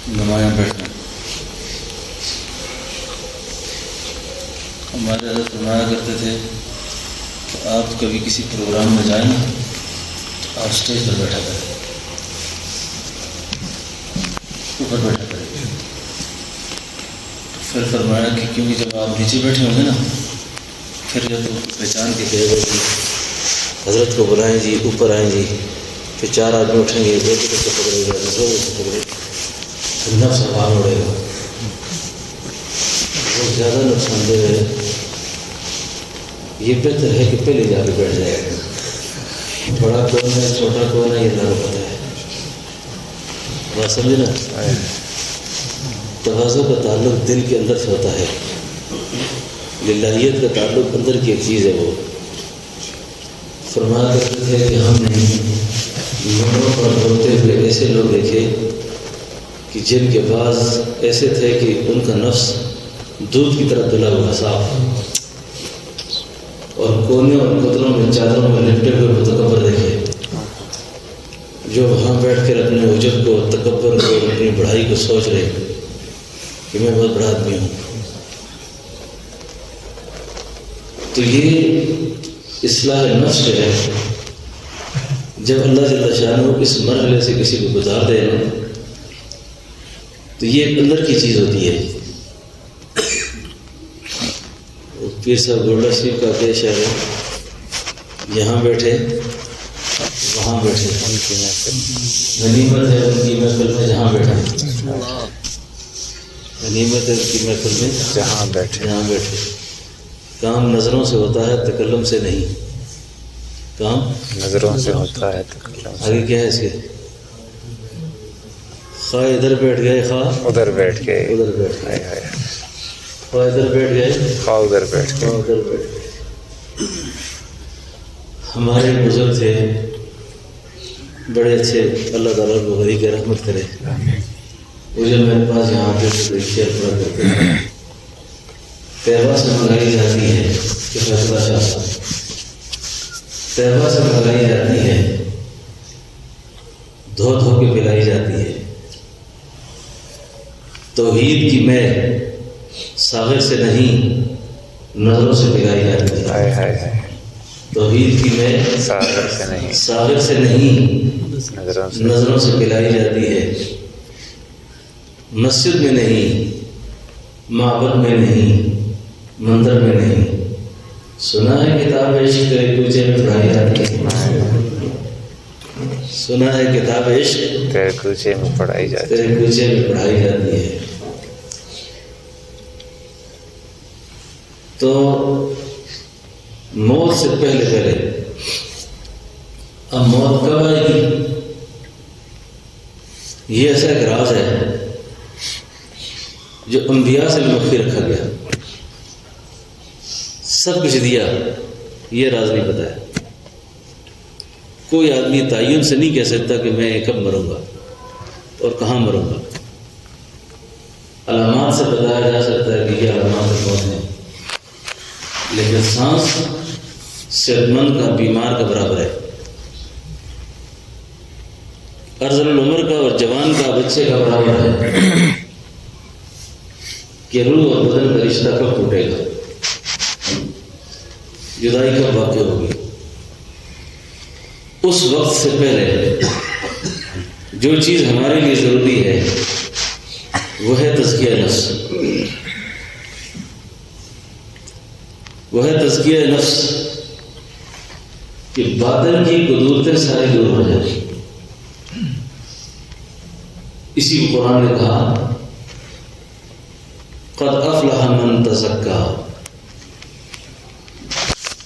نمایاں بیٹھنا. ہمارے حضرت فرمایا کرتے تھے کہ آپ کبھی کسی پروگرام میں جائیں تو آپ اسٹیج پر بیٹھا کریں، اوپر بیٹھا کریں. پھر فرمایا کہ کیونکہ جب آپ نیچے بیٹھے ہوں گے نا، پھر جب پہچان کے کہے گا کہ حضرت کو بلائیں جی، اوپر آئیں جی، پھر 4 آدمی اٹھیں گے، ایک ادھر سے پکڑے گا، دوسرے سے پکڑے گا، پھر نفس ہوا اڑے گا. بہت زیادہ نقصان دہ ہے. یہ بہتر ہے کہ پہلے جا کے بیٹھ جائے گا. بڑا کون ہے چھوٹا کون ہے یہ اللہ کو پتہ ہے. بات سمجھے نا؟ تواضع کا تعلق دل کے اندر سے ہوتا ہے، للہیت کا تعلق اندر کی ایک چیز ہے. وہ فرمایا کرتے تھے کہ ہم نے ممبروں پر بولتے ہوئے ایسے لوگ دیکھے کہ جن کے بعض ایسے تھے کہ ان کا نفس دودھ کی طرح دھلا ہوا صاف، اور کونے اور قطروں میں چادروں میں لپٹے ہوئے متکبر دیکھے، جو وہاں بیٹھ کر اپنے عجب کو، تکبر کو، اپنی بڑائی کو سوچ رہے کہ میں بہت بڑا آدمی ہوں. تو یہ اصلاح نفس جو ہے، جب اللہ جل شانہ اس مرحلے سے کسی کو گزار دے نا، تو یہ ایک اندر کی چیز ہوتی ہے. پیر صاحب گولڈا شریف کا کیا شعر ہے، یہاں بیٹھے وہاں بیٹھے، غنیمت ہے ان کی محفل میں جہاں بیٹھے، غنیمت ہے ان کی محفل میں جہاں بیٹھے. کام نظروں سے ہوتا ہے، تکلم سے نہیں. کام نظروں سے ہوتا ہے، تکلم سے. آگے کیا ہے اس کے؟ خواہ ادھر بیٹھ گئے، خواہ ادھر بیٹھ گئے، ادھر بیٹھ گئے، خواہ ادھر بیٹھ گئے، خواہ ادھر بیٹھ گئے. خواہ ادھر بیٹھ گئے. ہمارے بزرگ تھے بڑے اچھے، اللہ تعالیٰ کو غریب کے رحمت کرے. وہ جب میرے پاس یہاں پہ شعر پڑھا کرتے ہیں، طیبہ سے منگائی جاتی ہے کہ فیصلہ شاہ صاحب، طیبہ سے منگائی جاتی ہے، دھو دھو کے پلائی جاتی ہے. توحید کی میں ساغر سے نہیں، نظروں سے پلائی جاتی ہے. ہائے ہائے ہائے. توحید کی میں ساغر سے نہیں، ساغر سے نہیں، نظروں سے پلائی جاتی ہے. مسجد میں نہیں، معبد میں نہیں، مندر میں نہیں. سنا ہے کتاب عشق تیرے کوچے میں پڑھائی جاتی ہے. سنا ہے کتاب عشق تیرے کوچے میں پڑھائی جاتی ہے. تیرے کوچے میں پڑھائی جاتی ہے. تو موت سے پہلے اب موت کب آئے گی، یہ ایسا ایک راز ہے جو انبیاء سے بھی مخفی رکھا گیا. سب کچھ دیا، یہ راز نہیں پتہ ہے. کوئی آدمی تعین سے نہیں کہہ سکتا کہ میں کب مروں گا اور کہاں مروں گا. علامات سے بتایا جا سکتا ہے کہ یہ علامات موت ہیں، لیکن سانس صحت مند کا، بیمار کا برابر ہے. ارذل العمر کا اور جوان کا، بچے کا برابر ہے کہ روح اور بدن کا رشتہ کب ٹوٹے گا، جدائی کب واقع ہوگی. اس وقت سے پہلے جو چیز ہمارے لیے ضروری ہے وہ ہے تزکیہ نفس. وہ ہے تزکیہ نفس کہ باطن کی قدورتیں ساری دور ہو جائیں. اسی کو قرآن نے کہا قد افلح من تزکا،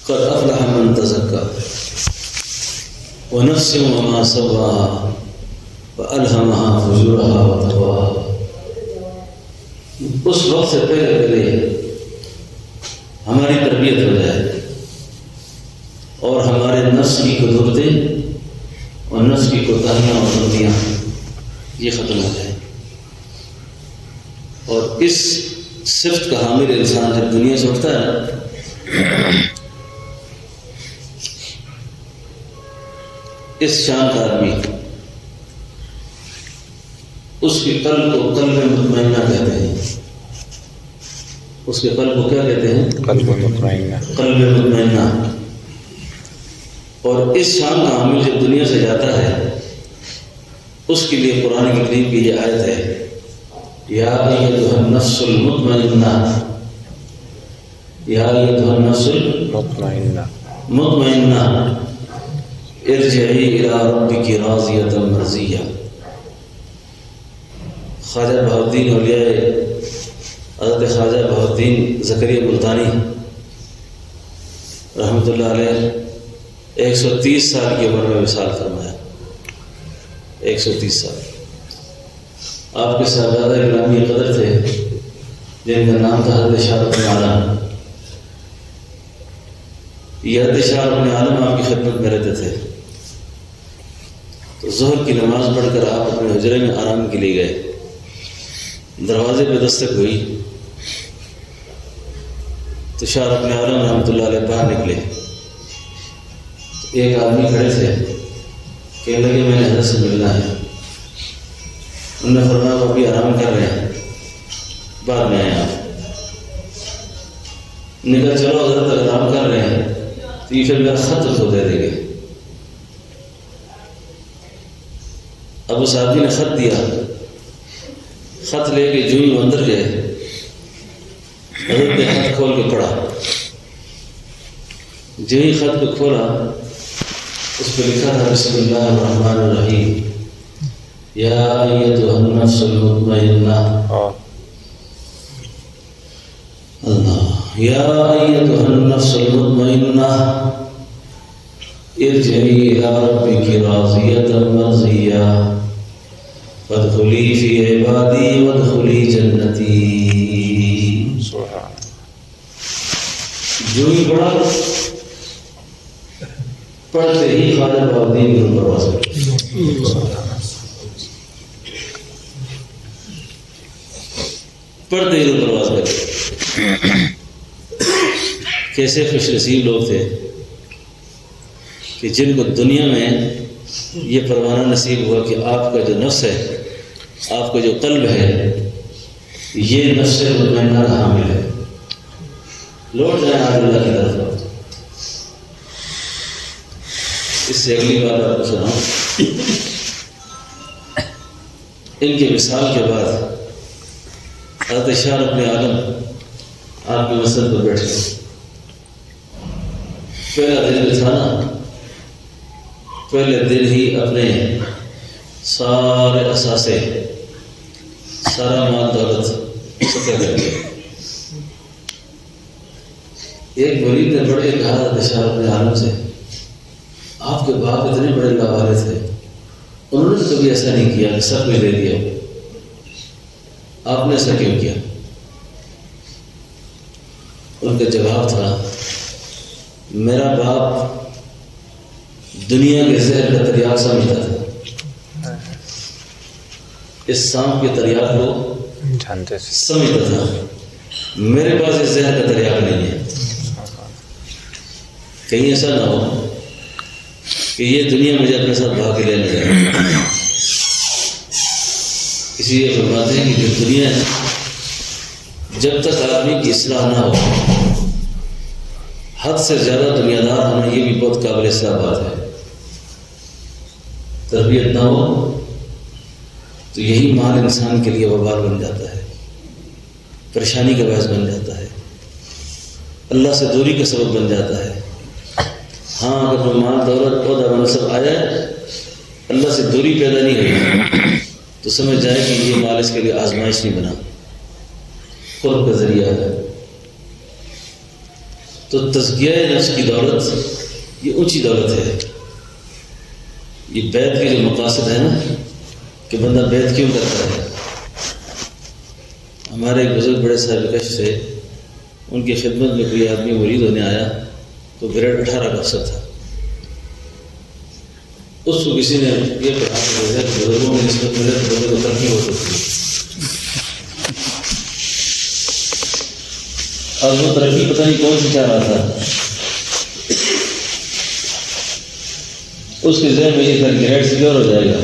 قد افلح من تزکا ونفس وما سواها فألهمها فجورها وتقواها. اس وقت سے پہلے ہماری تربیت ہو جائے اور ہمارے نفس کی قدرتیں اور نفس کی کوتاہیاں اور غلطیاں یہ ختم ہو جائیں. اور اس صفت کا حامل انسان جب دنیا سے اٹھتا ہے نا، اس شان کا آدمی اس کے قلب کو قلب مطمئنہ کہتے ہیں. اس کے قلب کو کیا کہتے ہیں؟ قلب مطمئنہ. قلب مطمئنہ. اور اس شان کا حامل جب دنیا سے جاتا ہے اس کے لیے قرآن کریم کی یہ آیت ہے یا ایھا النفس المطمئنہ، یا ایھا النفس مطمئنہ مطمئنہ ارجعی الی ربک راضیۃ مرضیہ. خواجہ بہاؤالدین اولیاء حضرت خواجہ بہاؤالدین زکریا ملتانی رحمۃ اللہ علیہ 130 سال کی عمر میں وصال فرمایا. 130 سال. آپ کے صاحبزادہ گرامی قدر تھے جن کا نام تھا حضرت شاہ رب عالم. یہ حضرت شاہ رب عالم آپ کی خدمت میں رہتے تھے. تو ظہر کی نماز پڑھ کر آپ اپنے حجرے میں آرام کے لیے گئے. دروازے پہ دستک ہوئی تو شاہ رب عالم رحمۃ اللہ علیہ باہر نکلے. ایک آدمی کھڑے تھے، کہنے لگے میں نے حضرت سے ملنا ہے. انہوں نے فرمایا وہ ابھی آرام کر رہے ہیں، بعد میں آئے. آپ نے کہا چلو حضرت اگر آرام کر رہے ہیں تو یہ پھر میرا خط تو دے دیں گے. اب اس آدمی نے خط دیا. خط لے کے جو ہی اندر گئے حضرت نے خط کھول کے پڑھا. جو ہی خط کو کھولا اس پہ لکھا تھا بسم اللہ الرحمن الرحیم یا ایھا النفس المطمئنہ. اللہ یا ایھا النفس المطمئنہ ارجعی الی ربک راضیۃ مرضیہ فادخلی فی عبادی وادخلی جنتی. جو ہی پڑھا پڑھتے ہی خواجہ بہاؤالدین کی روح پرواز کر پڑھتے ہی روح پرواز کر. کیسے خوش نصیب لوگ تھے کہ جن کو دنیا میں یہ پروانہ نصیب ہوا کہ آپ کا جو نفس ہے، آپ کا جو قلب ہے، یہ نفس مطمئنہ کا حامل ہے. لوٹ جائیں آج اللہ کی طرف. اس سے اگلی بات آپ کو سناؤں. ان کے وصال کے بعد حضرت شاہ رب عالم آپ کے مسجد پر بیٹھ گئے. پہلا دن تھا نا، پہلے دن ہی اپنے سارے اثاثے، سارا مال دولت سطح کر دیا. ایک مرید نے بڑے کہا حضرت شاہ رب عالم سے آپ کے باپ اتنے بڑے اللہ والے تھے، انہوں نے کبھی ایسا نہیں کیا کہ سب میں دے دیا، آپ نے ایسا کیوں کیا؟ ان کا جواب تھا میرا باپ دنیا کے زہر کا تریاق سمجھتا تھا، اس سانپ کے تریاق کو سمجھتا تھا. میرے پاس اس زہر کا تریاق نہیں ہے. کہیں ایسا نہ ہو کہ یہ دنیا مجھے اپنے ساتھ بھاگ کے لینے جائے. اسی لیے فرماتے ہیں کہ جو دنیا ہے جب تک آدمی کی اصلاح نہ ہو، حد سے زیادہ دنیا دار ہونا یہ بھی بہت قابل اصلاح بات ہے. تربیت نہ ہو تو یہی مال انسان کے لیے وبال بن جاتا ہے، پریشانی کا باعث بن جاتا ہے، اللہ سے دوری کا سبب بن جاتا ہے. ہاں اگر وہ مال دولت عہدہ منصب آ جائے، اللہ سے دوری پیدا نہیں ہوئی تو سمجھ جائے کہ یہ مال اس کے لیے آزمائش نہیں بنا، قرب کا ذریعہ ہے. تو تزکیہ نفس کی دولت یہ اونچی دولت ہے. یہ بیت کے جو مقاصد ہے نا کہ بندہ بیت کیوں کرتا ہے. ہمارے ایک بزرگ بڑے صاحب کش تھے، ان کی خدمت میں کوئی آدمی مرید ہونے آیا تو گریڈ 18 کا افسر تھا. اس کو کسی نے یہ کہا کہ بزرگوں میں نسبت ملے تو بندے کو ترقی ہو سکتی ہے. اور وہ ترقی پتہ نہیں کون سی چاہ رہا تھا. اس کے ذہن میں یہ تھا گریڈ سیکیور ہو جائے گا،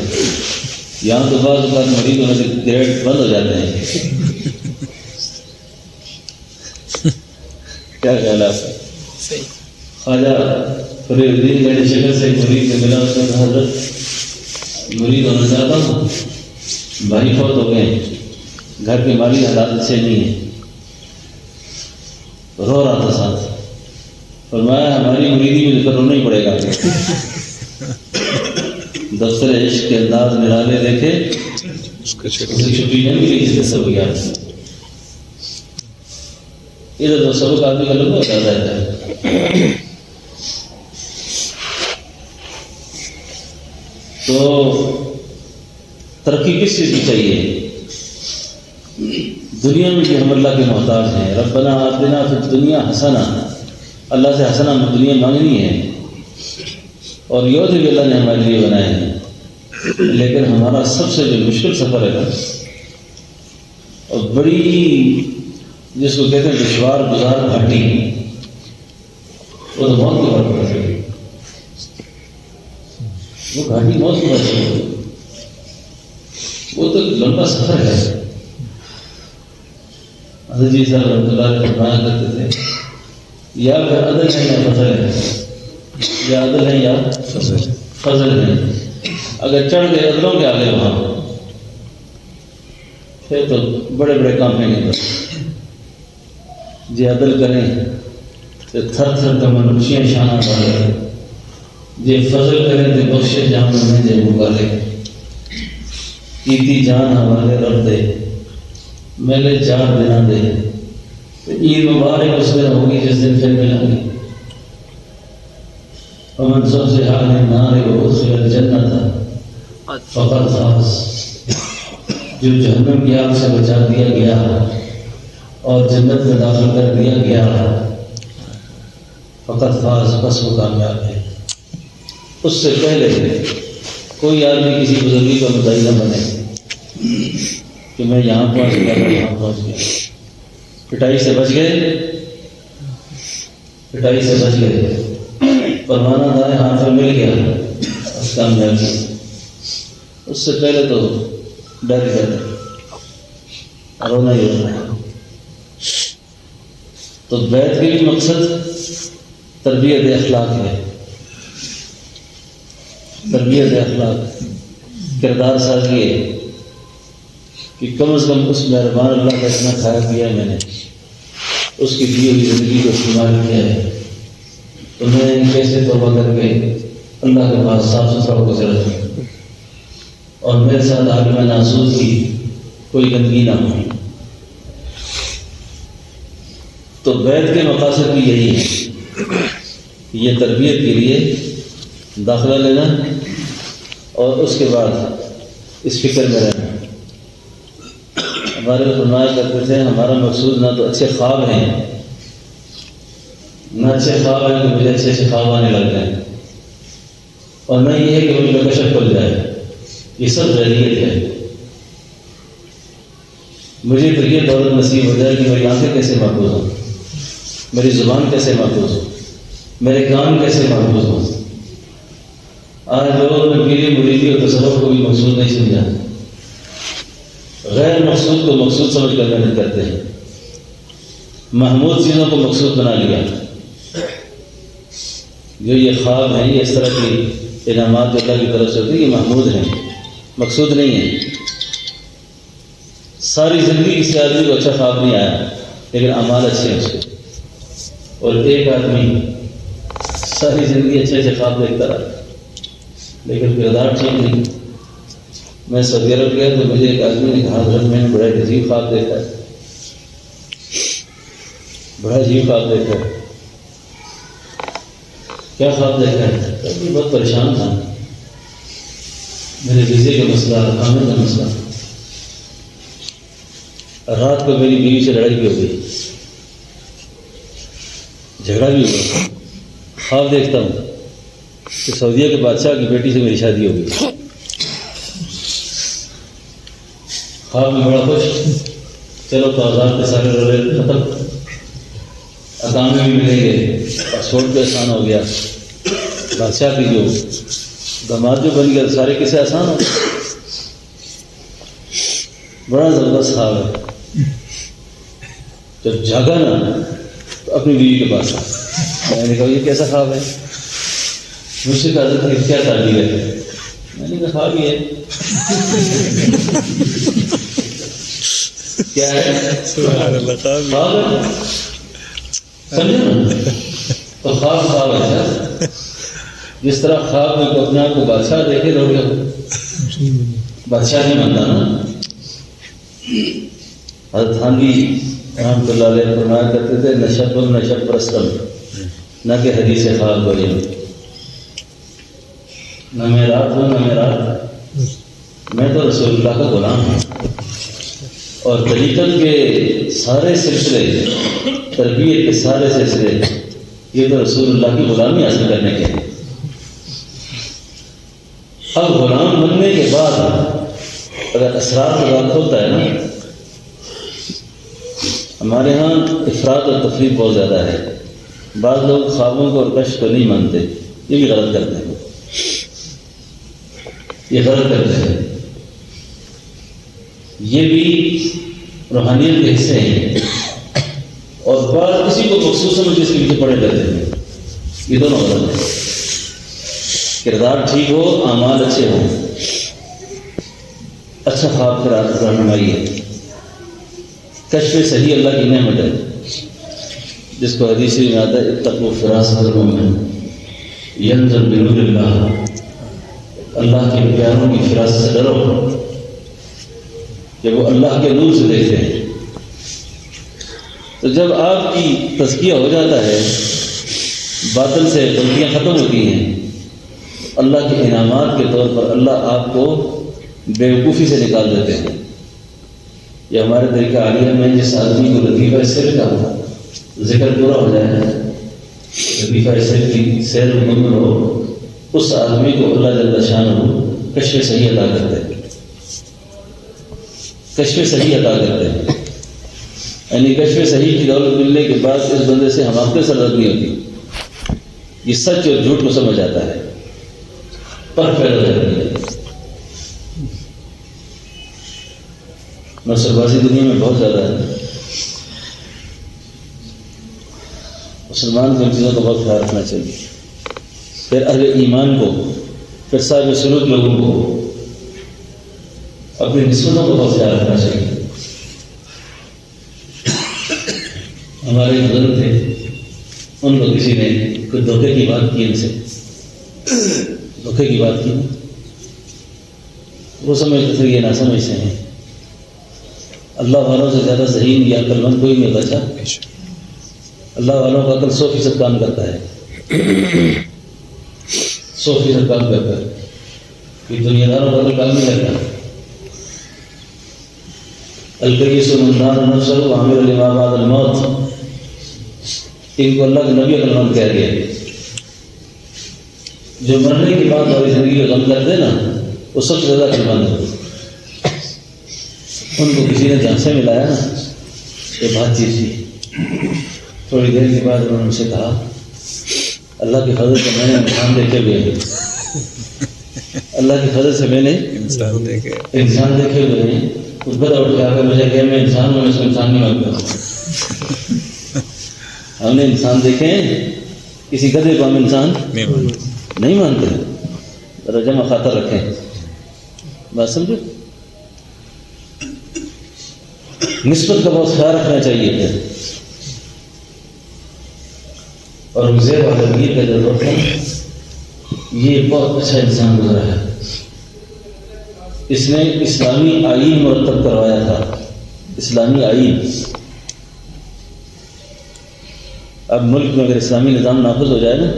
یہاں تو بعض اوقات مریض ہونے کے گریڈ بند ہو جاتے ہیں. کیا خیال ہے آپ کا؟ خواجہ فرید الدین میری شکل سے مریض سے ملا، اس نے کہا حضرت مرید ہونا چاہتا ہوں، بھائی فوت ہو گئے، گھر کے مالی حالات اچھے نہیں ہیں. رو رہا تھا ساتھ. فرمایا ہماری مریدی میں رونا ہی پڑے گا. دفتر عشق کے انداز نرالے دیکھے اسے چھٹی نہیں ملی جس نے سب گیا. ادھر تو سب کا آدمی کا لوگ ہوتا رہتا ہے. تو ترقی کس چیز کی چاہیے؟ دنیا میں بھی ہم اللہ کے محتاج ہیں. ربنا آتنا فی الدنیا حسنہ، اللہ سے حسنہ دنیا مانگنی ہے، اور یہ بھی اللہ نے ہمارے لیے بنائے ہیں. لیکن ہمارا سب سے جو مشکل سفر ہے اور بڑی جس کو کہتے ہیں دشوار گزار گھاٹی، وہ تو موت کی بات کرتے ہیں. وہ گھاٹی موت کی بات ہے، وہ تو لمبا سفر ہے. حضرت جی صاحب رحمۃ اللہ علیہ فرمایا کرتے تھے یا پھر عدل ہے یا فضل ہے، یا عدل ہے یا فضل ہے. اگر چڑھ گئے عدلوں کے آگے وہاں پھر تو بڑے بڑے کام نہیں کرتے. جی عدل کریں تو تھر تھر کمنوشیاں شانہ والے، جی فضل کریں تو بخشے جہاں میں جے مغالے. کیتی جان حوالے رب دے، میلے چار دنا دے. عید مبارک اس دن ہوگی جس دن پھر ملیں گے. ومن زحزح عن النار وادخل الجنة فقد فاز. جو جہنم کی آگ سے بچا دیا گیا اور جنت میں داخل کر دیا گیا فقد فاز، بس وہ کامیاب ہے. اس سے پہلے کوئی آدمی کسی بزرگی کا مدعی نہ بنے کہ میں یہاں پہنچ گیا، میں یہاں پہنچ گیا. پٹائی سے بچ گئے، پٹائی سے بچ گئے، پروانہ دائیں ہاتھ میں مل گیا، اس کامیابی. اس سے پہلے تو ڈر گئے، رونا ہی رونا ہے. تو بیت کے بھی مقصد تربیت اخلاق ہے. تربیت اخلاق، کردار سازی ہے کہ کم از کم اس مہربان اللہ کا اتنا کھایا پیا میں نے، اس کی دی ہوئی زندگی کو استعمال کیا ہے. تو میں کیسے توبہ کر کے اللہ کے پاس صاف ستھرا ہو کے رکھوں اور میرے ساتھ عالم ناسوس کی کوئی گندگی نہ ہو. تو بیت کے مقاصد بھی یہی ہے، یہ تربیت کے لیے داخلہ لینا اور اس کے بعد اس فکر میں رہنا. ہمارے فرمایا کرتے تھے ہمارا مقصود نہ تو اچھے خواب ہیں، نہ اچھے خواب ہیں کہ مجھے اچھے اچھے خواب آنے لگ جائیں، اور نہ یہ ہے کہ مجھے کشف کھل جائے. یہ سب ذریعت ہے. مجھے تو یہ دولت نصیب ہو جائے کہ میری آنکھیں کیسے محفوظ ہوں، میری زبان کیسے محفوظ ہو، میرے کان کیسے محفوظ ہوں. آج لوگوں نے میری مریدی اور تصوف کو بھی مقصود نہیں سمجھا، غیر مقصود کو مقصود سمجھ کر محنت کرتے ہیں، محمود چیزوں کو مقصود بنا لیا. جو یہ خواب ہیں، یہ اس طرح کی انعامات جو اللہ کی طرف سے ہوتی ہیں، یہ محمود ہیں، مقصود نہیں ہے. ساری زندگی کسی آدمی کو اچھا خواب نہیں آیا لیکن اعمال اچھے ہیں اس کے. اور ایک آدمی ساری زندگی اچھے اچھے خواب دیکھتا رہا لیکن کردار ٹھیک نہیں. میں سعودی عرب گیا تو مجھے ایک آدمی نے کہا حضرت میں نے بڑا عجیب خواب دیکھا ہے، بڑا عجیب خواب دیکھا ہے. کیا خواب دیکھا ہے؟ میں بہت پریشان تھا، میرے ویزے کا مسئلہ، کاموں کا مسئلہ. رات کو میری بیوی سے لڑائی بھی ہو گئی، جھگڑا بھی ہوا. خواب دیکھتا ہوں کہ سعودیہ کے بادشاہ کی بیٹی سے میری شادی ہو گئی. خواب میں بڑا خوش، چلو کاغذات کے سارے رولے ختم، اقامے بھی ملیں گے، پاسپورٹ بھی آسان ہو گیا، بادشاہ کی جو داماد جو بن گیا سارے کسے آسان ہو. بڑا زبردست خواب ہے. جب جاگا نا تو اپنی بیوی کے پاس میں نے کہا یہ کیسا خواب ہے؟ مجھ سے کہا تھا کیا تعبیر ہے؟ میں نے کہا خواب یہ ہے. کیا ہے؟ خواب ہے. سمجھے نا؟ تو خواب ہے. جس طرح خواب میں اپنے آپ کو بادشاہ دیکھے تو بادشاہ نہیں مانتا نا. حضرت تھانوی رحمۃ اللہ علیہ فرمایا کرتے تھے نشب پرستم، نہ کہ حدیث خواب وہی، نہ میں رات ہوں نہ میں رات، میں تو رسول اللہ کا غلام ہوں. اور طریقت کے سارے سلسلے، تربیت کے سارے سلسلے یہ تو رسول اللہ کی غلامی حاصل کرنے کے ہیں. اب غلام بننے کے بعد اگر اسرار کا بات ہوتا ہے نا، ہمارے ہاں افراد اور تفریح بہت زیادہ ہے. بعض لوگ خوابوں کو اور کشف کو نہیں مانتے، یہ بھی غلط کرتے ہیں. یہ غلط کرتے ہیں، یہ بھی روحانیت کے حصے ہیں. اور بعض کسی کو مخصوص سمجھ اس کے پیچھے پڑے رہتے ہیں. یہ دونوں غلط ہیں. کردار ٹھیک ہو، اعمال اچھے ہوں، اچھا خواب کی رہنمائی ہے. کشف صحیح اللہ کی نعمت ہے، جس کو حدیث میں آتا ہے اتقوا فراست المؤمن ینظر بنور اللہ. اللہ کے پیاروں کی فراست سے ڈرو کہ وہ اللہ کے نور سے دیکھتے ہیں. تو جب آپ کی تزکیہ ہو جاتا ہے، باطل سے غلطیاں ختم ہوتی ہیں، اللہ کے انعامات کے طور پر اللہ آپ کو بیوقوفی سے نکال دیتے ہیں. یہ ہمارے طریقہ عالیہ میں جس آدمی کو لطیفہ سر کا ذکر پورا ہو جائے، لطیفہ سر کی سیر مکمل ہو، اس آدمی کو اللہ جل شانہ کشف صحیح عطا کرتے ہیں. کشف صحیح عطا کرتے ہیں، یعنی کشف صحیح کی دولت ملنے کے بعد اس بندے سے حماقتیں سرد نہیں ہوتی. یہ سچ اور جھوٹ کو سمجھ آتا ہے، پر پھیل جاتی ہے. نصر بازی دنیا میں بہت زیادہ ہے. مسلمان کو ان چیزوں کا بہت خیال رکھنا چاہیے. پھر اہل ایمان کو، پھر صاحب سلوک لوگوں کو اپنی نسبتوں کو بہت خیال رکھنا چاہیے. ہمارے بزرگ تھے، ان کو کسی نے کوئی دھوکے کی بات کی، ان سے دھوکے کی بات کی، وہ سمجھتے تھے یہ نہ سمجھ سے ہیں. اللہ والوں سے زیادہ ذہین یا عقل مند کوئی نہیں ہوتا. اللہ والوں کا عقل 100% کام کرتا ہے، 100% کام کرتا ہے. یہ دنیا داروں کا عقل کام نہیں کرتا. الکیس من دان نفسہ وعمل لما بعد الموت، ان کو اللہ کے نبی عقل مند کہہ دیا. جو مرنے کے بعد والی زندگی کا غم کرتے نا، وہ سب سے زیادہ عقل مند ہے. ان کو کسی نے جان سے ملایا نا، یہ بات چیت تھی. تھوڑی دیر کے بعد انہوں نے ان سے کہا اللہ کے فضل سے میں نے انسان دیکھے ہوئے ہیں، اللہ کے فضل سے میں نے انسان دیکھے ہوئے ہیں. اس گدھا اٹھ کے آ کر مجھے کہ میں انسان ہوں، میں اس کو انسان نہیں مانتا. ہم نے انسان دیکھے ہیں، کسی گدھے کو ہم انسان نہیں مانتے. ذرا جمع خاطر رکھیں، بات سمجھو. نسبت کا بہت خیال رکھنا چاہیے تھا. اور زیب عالمگیر کا جو دور تھا، یہ بہت اچھا انسان گزرا ہے. اس نے اسلامی آئین مرتب کروایا تھا، اسلامی آئین. اب ملک میں اگر اسلامی نظام نافذ ہو جائے نا،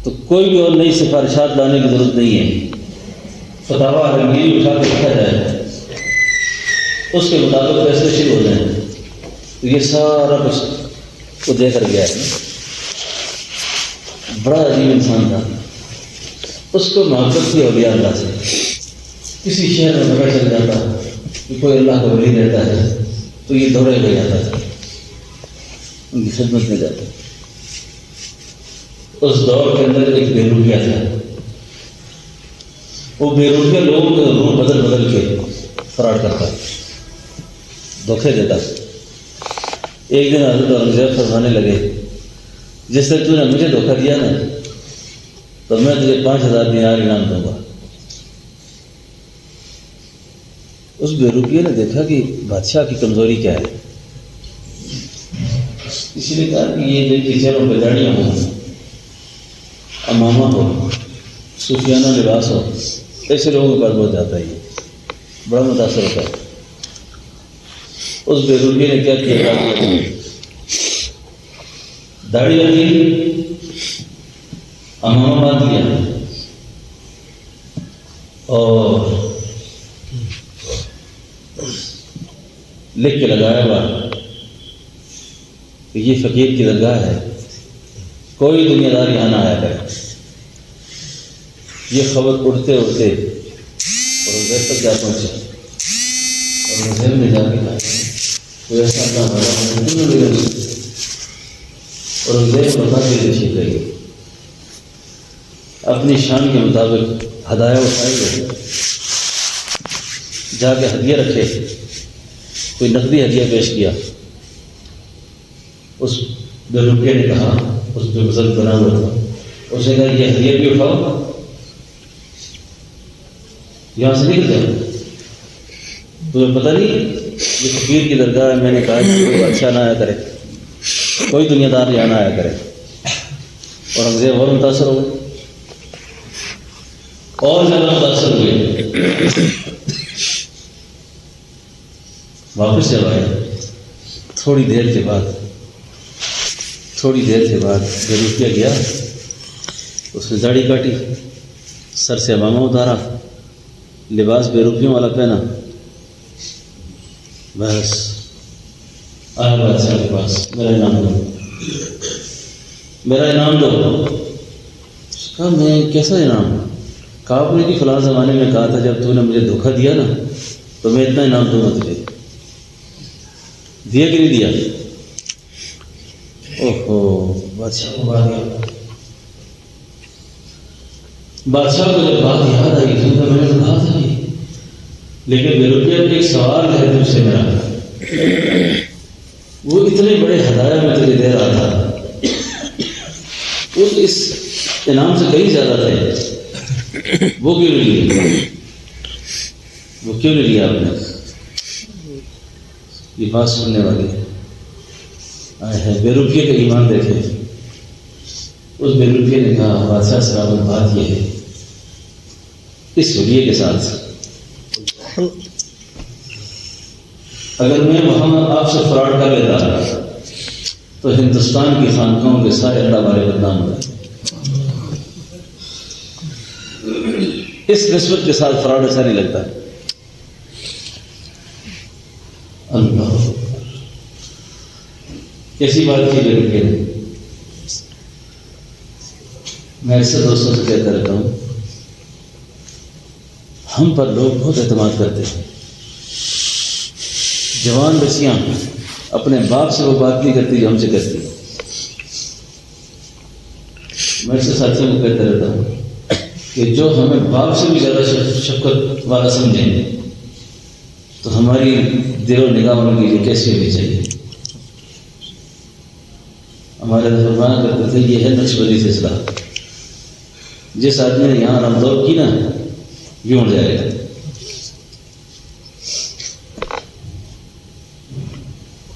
تو کوئی بھی اور نئی سفارشات لانے کی ضرورت نہیں ہے. فتاویٰ عالمگیری اٹھا کے رکھا جائے، اس کے مطابق فیصلے شروع ہو جائیں. تو یہ سارا کچھ وہ دے کر گیا ہے. بڑا عجیب انسان تھا. اس کو محبت کی اولیاء اللہ سے. کسی شہر میں پتہ چل جاتا کہ کوئی اللہ کا ولی رہتا ہے تو یہ دوڑے لے جاتا تھا، ان کی خدمت میں جاتا. اس دور کے اندر ایک بیروحیہ تھا. وہ بے روکے لوگوں کے روح بدل بدل کے فراڈ کرتا ہے، دھوکے دیتا ہے۔ ایک دن حضرت اورنگزیب فرمانے لگے جس سے تو نے مجھے دھوکہ دیا نا تو میں تجھے 5000 دینار انعام دوں گا۔ اس بے روپیے نے دیکھا کہ بادشاہ کی کمزوری کیا ہے، اسی لیے کہا کہ یہ دیکھیے چہروں پہ داڑیاں ہوں، امامہ ہو، صوفیانہ لباس ہو، ایسے لوگوں کے پاس بہت جاتا ہے، یہ بڑا متاثر ہوتا ہے۔ اس بے روپیے نے کیا کیا، داڑھی رکھی، امامہ باندھ لیا اور لکھ کے لگایا ہوا کہ یہ فقیر کی درگاہ ہے، کوئی دنیا دار یہاں نہ آیا کرے۔ یہ خبر اڑتے اڑتے اورنگزیب تک جا پہنچے، اورنگزیب نے جا کے کہا کوئی ایسا نہ ہوا، اورنگزیب بتا کے تشریف لے گئے، اپنی شان کے مطابق ہدایہ اٹھائے گئے، جا کے ہدیہ رکھے، کوئی نقدی ہدیہ پیش کیا۔ اس بے روپیے نے کہا، اس پہ بزرگ بنا ہوا تھا، اس نے کہا یہ ہدیہ بھی اٹھاؤ، یہاں سے نکل جاؤ، تمہیں پتہ نہیں یہ فقیر کی درگاہ ہے، میں نے کہا کہ کوئی اچھا نہ آیا کرے، کوئی دنیا دار یہاں نہ آیا کرے۔ اورنگزیب اور متاثر ہو گئے، اور زیادہ متاثر ہوئے، واپس جب آئے تھوڑی دیر کے بعد بے روپیہ گیا، اس نے داڑھی کاٹی، سر سے امامہ اتارا، لباس بے روپیوں والا پہنا، بس آیا بادشاہ کے پاس، میرا انعام دو۔ کہا میں کیسا انعام؟ کہا آپ نے کہ فلاں زمانے میں کہا تھا جب تو نے مجھے دھوکہ دیا نا تو میں اتنا انعام دوں گا تجھے، دیا کہ نہیں دیا؟ اوہو، بادشاہ کو بات یاد، بادشاہ کو جب بات یاد آئی تو میں نے کہا تھا لیکن بے روپیہ ایک سوال ہے تجھ سے میرا، وہ اتنے بڑے ہدایہ میں تجھے دے رہا تھا، وہ اس انعام سے کہیں زیادہ تھے، وہ کیوں نہیں لیا آپ نے؟ یہ بات سننے والی ہے، بے روپیے کا ایمان دیکھے۔ اس بے روپیے نے کہا بادشاہ صاحب بات یہ ہے، اس ولیے کے ساتھ اگر میں وہاں آپ سے فراڈ کر لیتا تو ہندوستان کی خانقاہوں کے سارے اللہ والے بدنام ہو جاتے۔ اس نسبت کے ساتھ فراڈ ایسا نہیں لگتا۔ اللہ کیسی بات کی بے روپیے نے؟ میں اکثر دوستوں سے کہتا رہتا ہوں، ہم پر لوگ بہت اعتماد کرتے ہیں، جوان بچیاں اپنے باپ سے وہ بات نہیں کرتی جو ہم سے کرتی۔ میں ایسے ساتھیوں کو کہتا رہتا ہوں کہ جو ہمیں باپ سے بھی زیادہ شفقت والا سمجھیں تو ہماری دل و نگاہ ان کے لیے کیسی ہونی چاہیے۔ ہمارے فرمایا کرتے تھے یہ ہے نقشبندی سلسلہ، جس آدمی نے یہاں رمضان کی نا یوں اڑ جائے گا۔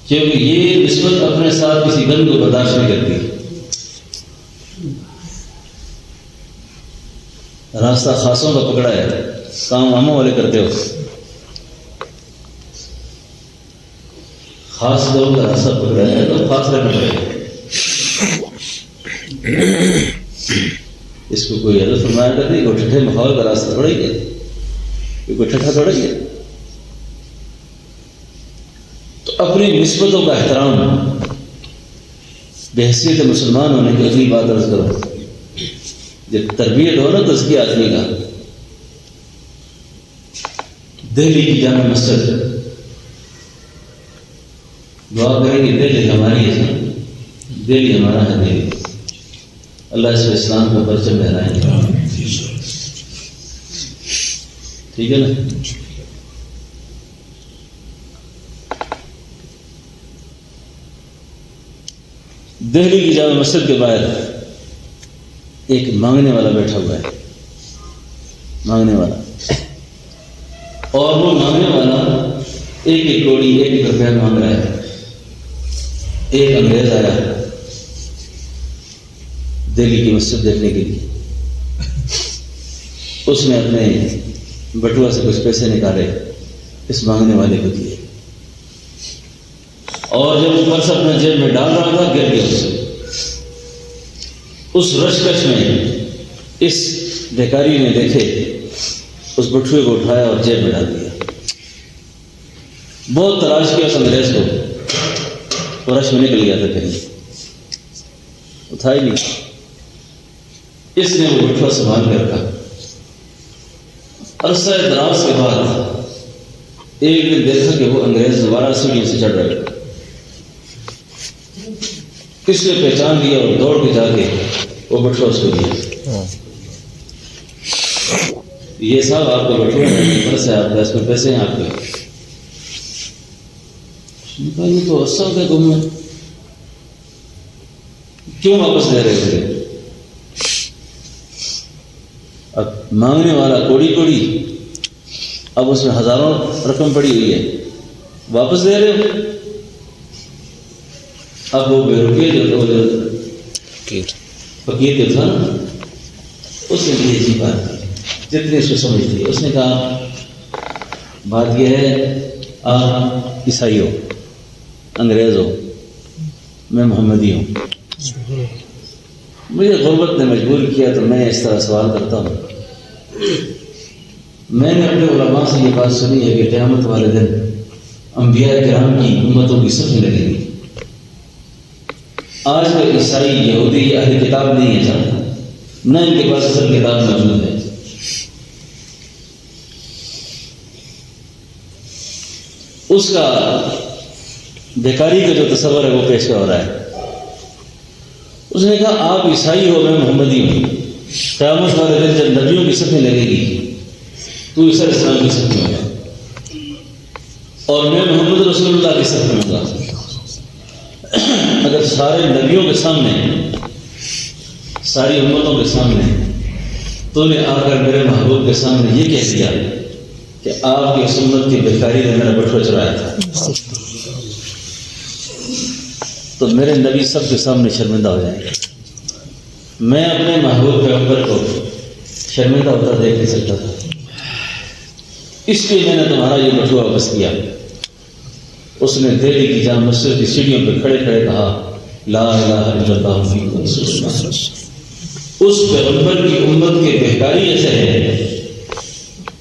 کیونکہ یہ نسبت اپنے ساتھ کسی غم کو برداشت نہیں کرتی۔ راستہ خاصوں کا پکڑا ہے، کام عاموں والے کرتے ہو، خاص لوگوں کا راستہ پکڑا ہے تو خاص رہنا پڑے گا۔ اس کو کوئی حضرت فرمایا کرتے کوئی ٹھٹھے ماحول کا راستہ تھوڑا ہی ہے، کوئی ٹھٹھا تھوڑا ہی ہے۔ تو اپنی نسبتوں کا احترام بحیثیت مسلمان ہونے کی اگلی بات عرض کرو، جب تربیت ہو نا تزکیہ آدمی کا، دہلی کی جامع مسجد دعا کریں گے، دہلی ہماری ہے، دہلی ہمارا ہے، دہلی اللہ اس اسلام کا پرچم لہرائیں گے۔ ٹھیک ہے نا؟ دہلی کی جامع مسجد کے باہر ایک مانگنے والا بیٹھا ہوا ہے، مانگنے والا، اور وہ مانگنے والا ایک ایک کوڑی ایک ایک روپیہ مانگ رہا ہے۔ ایک انگریز آیا دہلی کی مسجد دیکھنے کے لیے، اس نے اپنے بٹوا سے کچھ پیسے نکالے، اس مانگنے والے کو دیے، اور جب اس پرس اپنے جیب میں ڈال رہا تھا گر گیا اس رشکش میں اس بھیکاری نے دیکھے، اس بٹوے کو اٹھایا اور جیب میں ڈال دیا۔ بہت تلاش کیا اس انگریز کو، وہ رش میں نکل گیا تھا، کہیں اٹھا ہی نہیں۔ اس نے وہ بٹوا سنبھال کے رکھا۔ عرصہ دراز کے بعد ایک دن دیکھا کہ وہ انگریز دوبارہ سیڑھیوں سے چڑھ رہا ہے۔ کس نے پہچان لیا اور دوڑ کے جا کے وہ بٹوا اس کو دیا۔ یہ صاحب آپ کا بٹوا ہے، پرس ہے آپ کا، اس میں پیسے ہیں آپ کے۔ یہ تو عرصہ ہو گیا گم ہے، کیوں واپس لے رہے تھے؟ اب مانگنے والا کوڑی کوڑی، اب اس میں ہزاروں رقم پڑی ہوئی ہے، واپس لے رہے ہو؟ اب وہ بے رکیے جو فقیر جو تھا نا، اس نے بھی عجیب بات کی، جتنے اس کو سمجھ تھی۔ اس نے کہا بات یہ ہے، آپ عیسائی ہو، انگریز ہو، میں محمدی ہوں، مجھے غربت نے مجبور کیا تو میں اس طرح سوال کرتا ہوں۔ میں نے اپنے علماء سے یہ بات سنی ہے کہ قیامت والے دن انبیاء کرام کی امتوں کی صفیں لگیں گی۔ آج کے عیسائی یہودی اہل کتاب نہیں ہے جانتا، نہ ان کے پاس اصل کتاب موجود ہے۔ اس کا بیکاری کا جو تصور ہے وہ پیش ہو رہا ہے۔ اس نے کہا آپ عیسائی ہو، میں محمدی ہوں، قیامت والے دن جب نبیوں کی صفیں لگے گی تو عیسی علیہ السلام کی صف میں ہوگا اور میں محمد رسول اللہ کی صف میں ہوں گا۔ اگر سارے نبیوں کے سامنے، ساری امتوں کے سامنے تو نے آ کر میرے محبوب کے سامنے یہ کہہ دیا کہ آپ کی سنت کی بیکاری نے میرا بٹوا چرایا تھا، تو میرے نبی سب کے سامنے شرمندہ ہو جائیں گے۔ میں اپنے محبوب پیغمبر کو شرمندہ ہوتا دیکھ نہیں سکتا تھا، اس لیے میں نے تمہارا یہ بٹوا واپس کیا۔ اس نے دہلی کی جامع مسجد کی سیڑھیوں پہ کھڑے کھڑے کہا لا الہ الا اللہ محمد رسول اللہ۔ اس پیغمبر کی امت کے بہکاری ایسے ہے،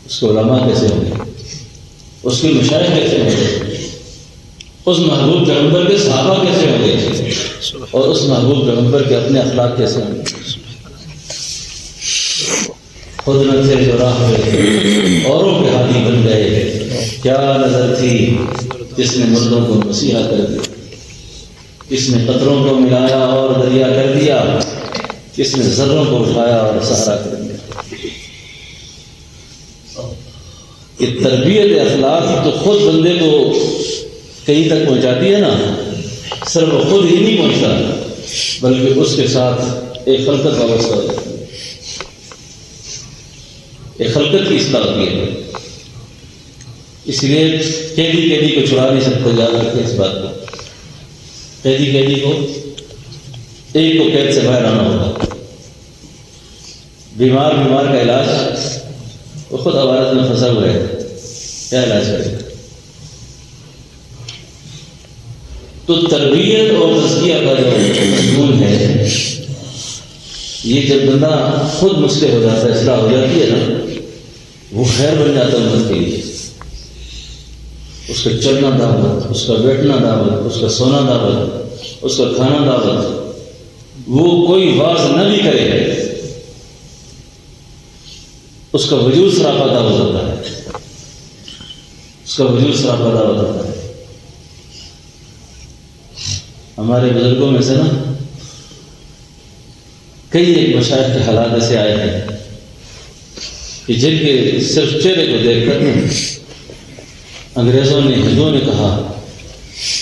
اس کے علماء کیسے ہوں گے، اس کے مشائخ کیسے ہوں گے، اس محبوب پیغمبر کے صحابہ کیسے ہوں گے، اور اس محبوب پیغمبر کے اپنے اخلاق کیسے ہوں گے۔ خود نہ تھے جو راہ پہ اوروں کے ہادی بن گئے، کیا نظر تھی جس نے مردوں کو مسیحا کر دیا، کس نے قطروں کو ملایا اور دریا کر دیا، کس نے ذروں کو اٹھایا اور سہارا کر دیا۔ یہ تربیت اخلاق تو خود بندے کو کہیں تک پہنچاتی ہے نا، صرف وہ خود ہی نہیں پہنچتا بلکہ اس کے ساتھ ایک خلقت وابستہ ہو جاتی ہے، ایک خلقت کی اصلاح ہوتی ہے۔ اس لیے قیدی کو چھڑا نہیں سکتے، یاد رکھیں اس بات کو۔ قیدی کو ایک کو قید سے باہر آنا ہوگا، بیمار کا علاج، وہ خود عوارض میں پھنسا ہوا ہے، کیا علاج کرے گا؟ تو تربیت اور تزکیہ کا جو مضمون ہے، یہ جب بندہ خود مسلح ہو جاتا ہے، اصلاح ہو جاتی ہے نا، وہ خیر بن جاتا ہے امت کے لیے۔ اس کا چلنا دعوت، اس کا بیٹھنا دعوت، اس کا سونا دعوت، اس کا کھانا دعوت، وہ کوئی واز نہ بھی کرے، اس کا وجود سراپا دعوت ہوتا ہے، اس کا وجود سراپا دعوت ہوتا ہے۔ ہمارے بزرگوں میں سے نا کئی ایک مشائخ کے حالات ایسے آئے ہیں کہ جن کے صرف چہرے کو دیکھ کر انگریزوں نے ہندوؤں نے کہا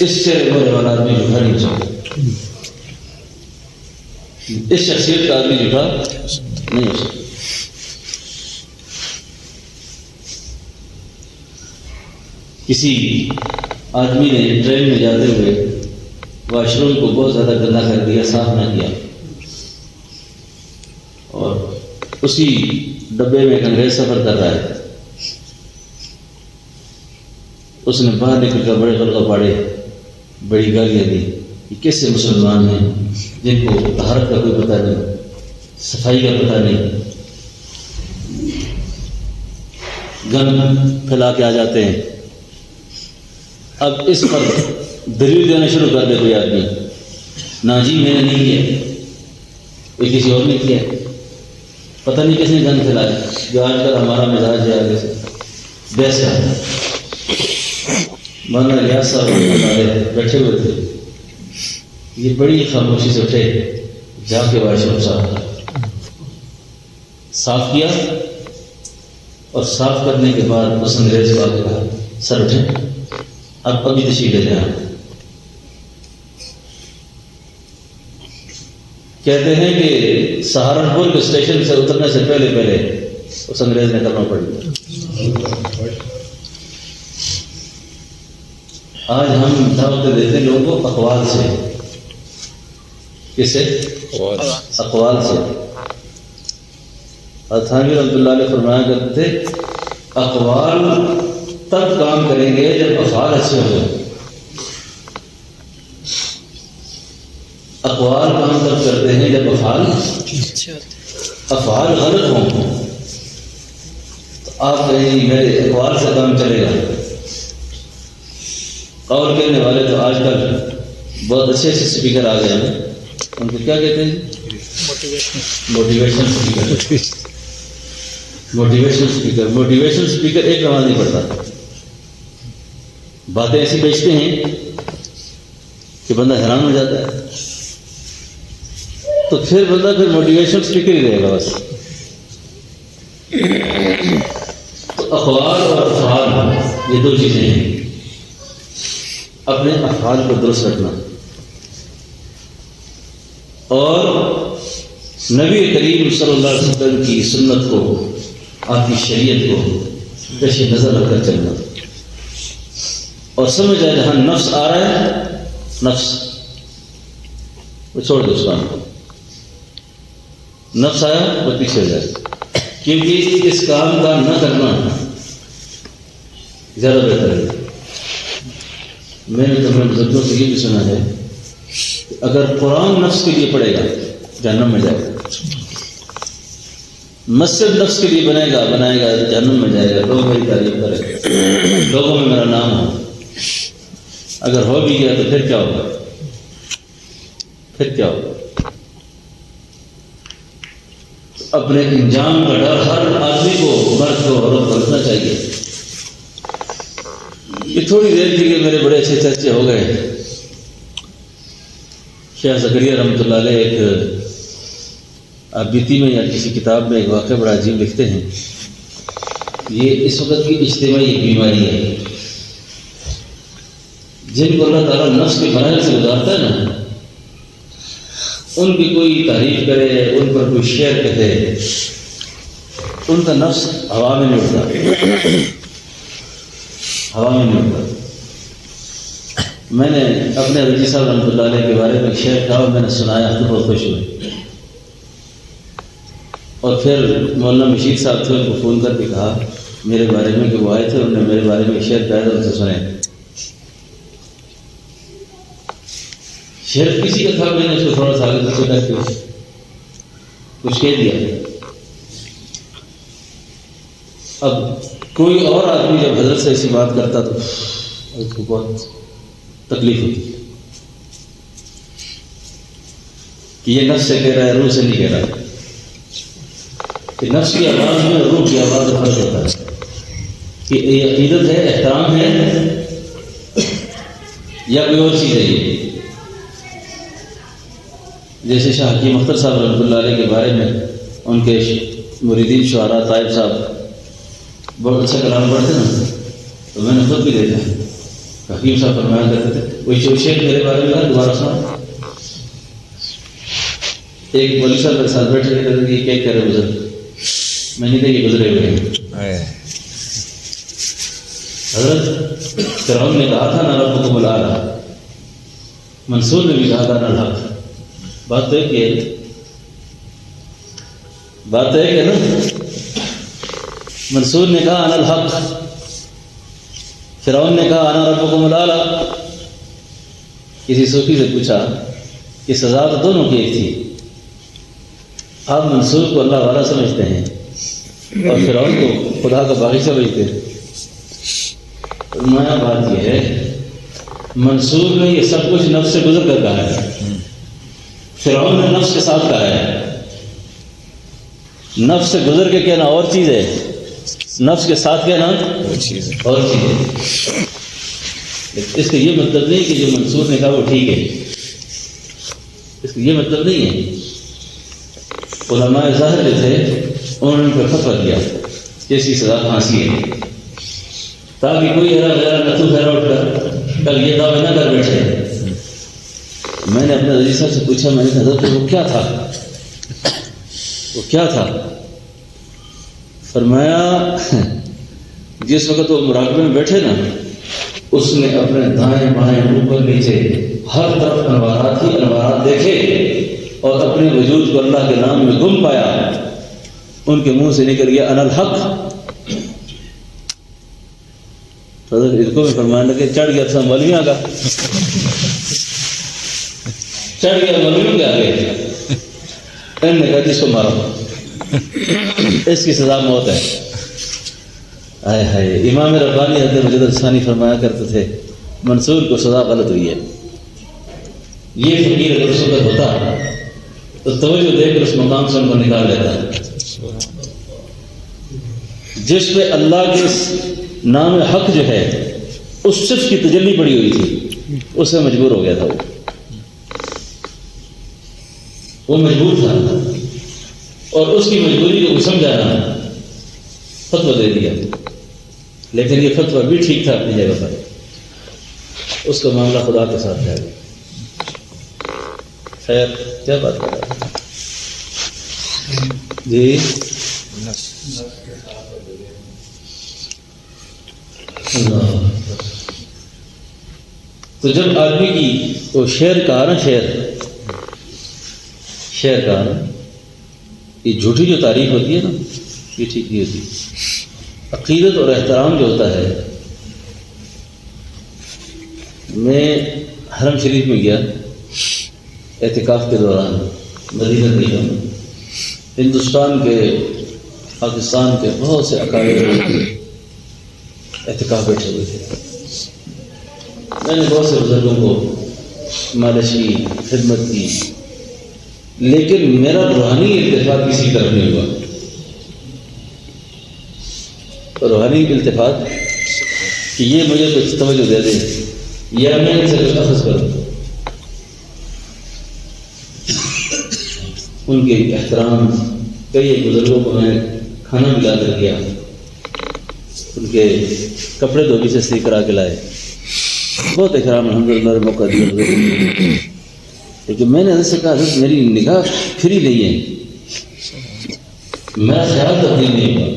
اس چہرے ہونے والا آدمی جھوٹا نہیں ہو سکتا، اس شخصیت کا آدمی جھوٹا نہیں ہو سکتا۔ کسی آدمی نے ٹرین میں جاتے ہوئے واش روم کو بہت زیادہ گندا کر دیا، صاف نہ کیا، اور اسی ڈبے میں ایک انگریز سفر کر رہا ہے، اس نے باہر نکل کر بڑے غلغہ پاڑے، بڑی گالیاں دی کہ کیسے مسلمان ہیں جن کو طہارت کا کوئی پتہ نہیں، صفائی کا پتہ نہیں، گند پھیلا کے آ جاتے ہیں۔ اب اس پر دلیل دینا شروع کر دے کوئی آدمی، نہ جی میں نے نہیں کیا، یہ کسی اور نے کیا، پتہ نہیں کس نے گند پھیلایا، جو آج کل ہمارا مزاج ہے آگے سے بحث کا۔ مولانا ریاض صاحب بیٹھے ہوئے تھے، یہ بڑی خاموشی سے اٹھے، جا کے واش روم صاف کیا، اور صاف کرنے کے بعد اس انگریز کو آگے کہا سر اٹھیں، اب ابھی تشریف لے جائیں۔ کہتے ہیں کہ سہارنپور کے اسٹیشن سے اترنے سے پہلے اس انگریز نے کرنا پڑی۔ آج ہم دعوتیں دیتے ہیں لوگوں کو اقوال سے، کس سے؟ اقوال سے۔ تھانوی رحمۃ اللہ علیہ فرمایا کرتے تھے اقوال تب کام کریں گے جب افعال اچھے ہو جائیں۔ اقوال کام تب کرتے ہیں جب افعال غلط ہوں، تو آپ کہیں میرے اقوال سے کام چلے گا۔ قول کہنے والے تو آج کل بہت اچھے اسپیکر آ گئے ہیں، ان کو کیا کہتے ہیں؟ Motivation speaker. موٹیویشن اسپیکر ایک نماز نہیں پڑھتا، باتیں ایسی بیچتے ہیں کہ بندہ حیران ہو جاتا ہے، تو پھر بندہ موٹیویشن اسپیکر ہی رہے گا بس۔ تو اقوال اور افعال یہ دو چیزیں ہیں، اپنے افعال کو درست رکھنا، اور نبی کریم صلی اللہ علیہ وسلم کی سنت کو، آپ کی شریعت کو پیش نظر رکھ کر چلنا، اور سمجھ جائے جہاں نفس آ رہا ہے، نفس وہ چھوڑ دو، اس کام کو، نفس آیا وہ پیچھے ہو جائے، کیونکہ اس کام کا نہ کرنا زیادہ بہتر ہے۔ میں نے تمہیں بزرگوں سے یہ بھی سنا ہے کہ اگر قرآن نفس کے لیے پڑھے گا جہنم میں جائے گا، مسجد نفس کے لیے بنائے گا جہنم میں جائے گا، لوگ میری تعریف کریں، لوگوں میں میرا نام ہو، اگر ہو بھی گیا تو پھر کیا ہوگا؟ اپنے انجام کا ڈر ہر آدمی کو، مرد کو، عورت کو رکھنا چاہیے۔ یہ تھوڑی دیر کے لیے میرے بڑے اچھے چرچے ہو گئے۔ شیخ زکریا رحمۃ اللہ علیہ ایک بیتی میں یا کسی کتاب میں ایک واقعہ بڑا عجیب لکھتے ہیں، یہ اس وقت کی اجتماعی ایک بیماری ہے، جن کو اللہ تعالیٰ نفس کے مراحل سے گزارتا ہے نا، ان کی کوئی تعریف کرے، ان پر کوئی شعر کہے، ان کا نفس ہوا میں نہیں اڑتا۔ میں نے اپنے رضی صاحب رحمۃ اللہ علیہ کے بارے میں ایک شعر کہا اور میں نے سنایا تو بہت خوش ہوئے، اور پھر مولانا مشید صاحب تھے، ان کو فون کر کے کہا میرے بارے میں کہ وہ آئے تھے، انہوں نے میرے بارے میں ایک شعر کہا تھا، ان سے سنے۔ شعر کسی کا تھا، میں نے اس کو تھوڑا سا آگے پیچھے کر کے کچھ کہہ دیا۔ اب کوئی اور آدمی جب حضرت سے ایسی بات کرتا تو اس کو بہت تکلیف ہوتی کہ یہ نفس سے کہہ رہا ہے، روح سے نہیں کہہ رہا ہے، کہ نفس کی آواز میں روح کی آواز میں فرق ہوتا ہے، کہ یہ عقیدت ہے، احترام ہے، یا کوئی اور چیز ہے۔ یہ جیسے شاہ حکیم اختر صاحب رحمۃ اللہ علیہ کے بارے میں ان کے مریدین شعراء طائب صاحب بہت اچھا کلام پڑھتے نا، تو میں نے خود بھی دیکھا حکیم صاحب فرمایا کرتے تھے، وہی جو شیخ میرے بارے میں دوبارہ سنا، ایک مولوی صاحب میرے ساتھ بیٹھے کہتے تھے یہ کیا کہہ رہے بزرگ، میں نے کہا یہ گزرے ہوئے ہیں. حضرت فرعون نے کہا تھا نا ربکم الاعلی، منصور نے بھی کہا تھا نا الحق. بات تو ایک ہے، بات تو ایک ہے نا. منصور نے کہا انا الحق، فرعون نے کہا انا ربکم الاعلی. کسی صوفی سے پوچھا کہ سزا تو دونوں کی ایک تھی، آپ منصور کو اللہ والا سمجھتے ہیں اور فرعون کو خدا کا باغی سمجھتے ہیں. نیا بات یہ ہے منصور نے یہ سب کچھ نفس سے گزر کر کہا ہے، فرعون نے نفس کے ساتھ کہا ہے. نفس سے گزر کے کہنا اور چیز ہے، نفس کے ساتھ کہنا اور چیز ہے. اس کا یہ مطلب نہیں کہ جو منصور نے کہا وہ ٹھیک ہے، اس کا یہ مطلب نہیں ہے. علماء ظاہر جو تھے انہوں نے ان پر فتویٰ دیا کہ اس کی سزا پھانسی ہے، تاکہ کوئی نتو پھیرا اٹھ کر کل یہ دعوے نہ کر بیٹھے. میں نے اپنے عزیز صاحب سے پوچھا، میں نے کہا حضرت وہ کیا تھا، وہ کیا تھا؟ فرمایا جس وقت وہ مراقبے میں بیٹھے نا، اس نے اپنے دائیں بائیں اوپر نیچے ہر طرف انوارات ہی انوارات دیکھے اور اپنے وجود کو اللہ کے نام میں گم پایا. ان کے منہ سے نکل گیا انا الحق. حضرت ان کو بھی فرمانے لگے چڑھ گیا تھا مولویوں کا، چڑھ گیا مولویوں کے آگے. انہوں نے کہا جس کو مارو، اس کی سزا موت ہے. آئے ہائے. امام ربانی حضرت مجدد ثانی فرمایا کرتے تھے منصور کو سزا غلط ہوئی ہے. یہ فقیر اگر اس وقت ہوتا تو توجہ دے کر اس مقام سے ان کو نکال لیتا ہے. جس پہ اللہ کے نام حق جو ہے اس صرف کی تجلی پڑی ہوئی تھی، اس سے مجبور ہو گیا تھا. وہ مجبور تھا اور اس کی مجبوری کو سمجھانا، فتویٰ دے دیا. لیکن یہ فتویٰ بھی ٹھیک تھا اپنی جگہ پر، اس کا معاملہ خدا کے ساتھ ہے. خیر کیا بات کر رہا ہے جی. تو جب آدمی کی وہ شعر کہا نا، شعر کہا نا، یہ جھوٹی جو تعریف ہوتی ہے نا یہ ٹھیک نہیں ہوتی. عقیدت اور احترام جو ہوتا ہے. میں حرم شریف میں گیا اعتکاف کے دوران، مدینہ نہیں ہوں، ہندوستان کے پاکستان کے بہت سے اکابر اعتکاف بیٹھے ہوئے تھے. میں نے بہت سے بزرگوں کو مالش کی، خدمت کی، لیکن میرا روحانی التفات کسی طرف نہیں ہوا. روحانی التفات کہ یہ مجھے کچھ توجہ دے دیں یا میں ان سے کچھ اخذ کروں. ان کے احترام، کئی بزرگوں کو میں کھانا ملا کر دیا، ان کے کپڑے دھوبی سے سی کرا کے لائے، بہت احترام الحمدللہ موقع دیا. لیکن میں نے حضرت سے کہا حضرت میری نگاہ پھری نہیں ہے، میرا خیال تبدیل نہیں ہوا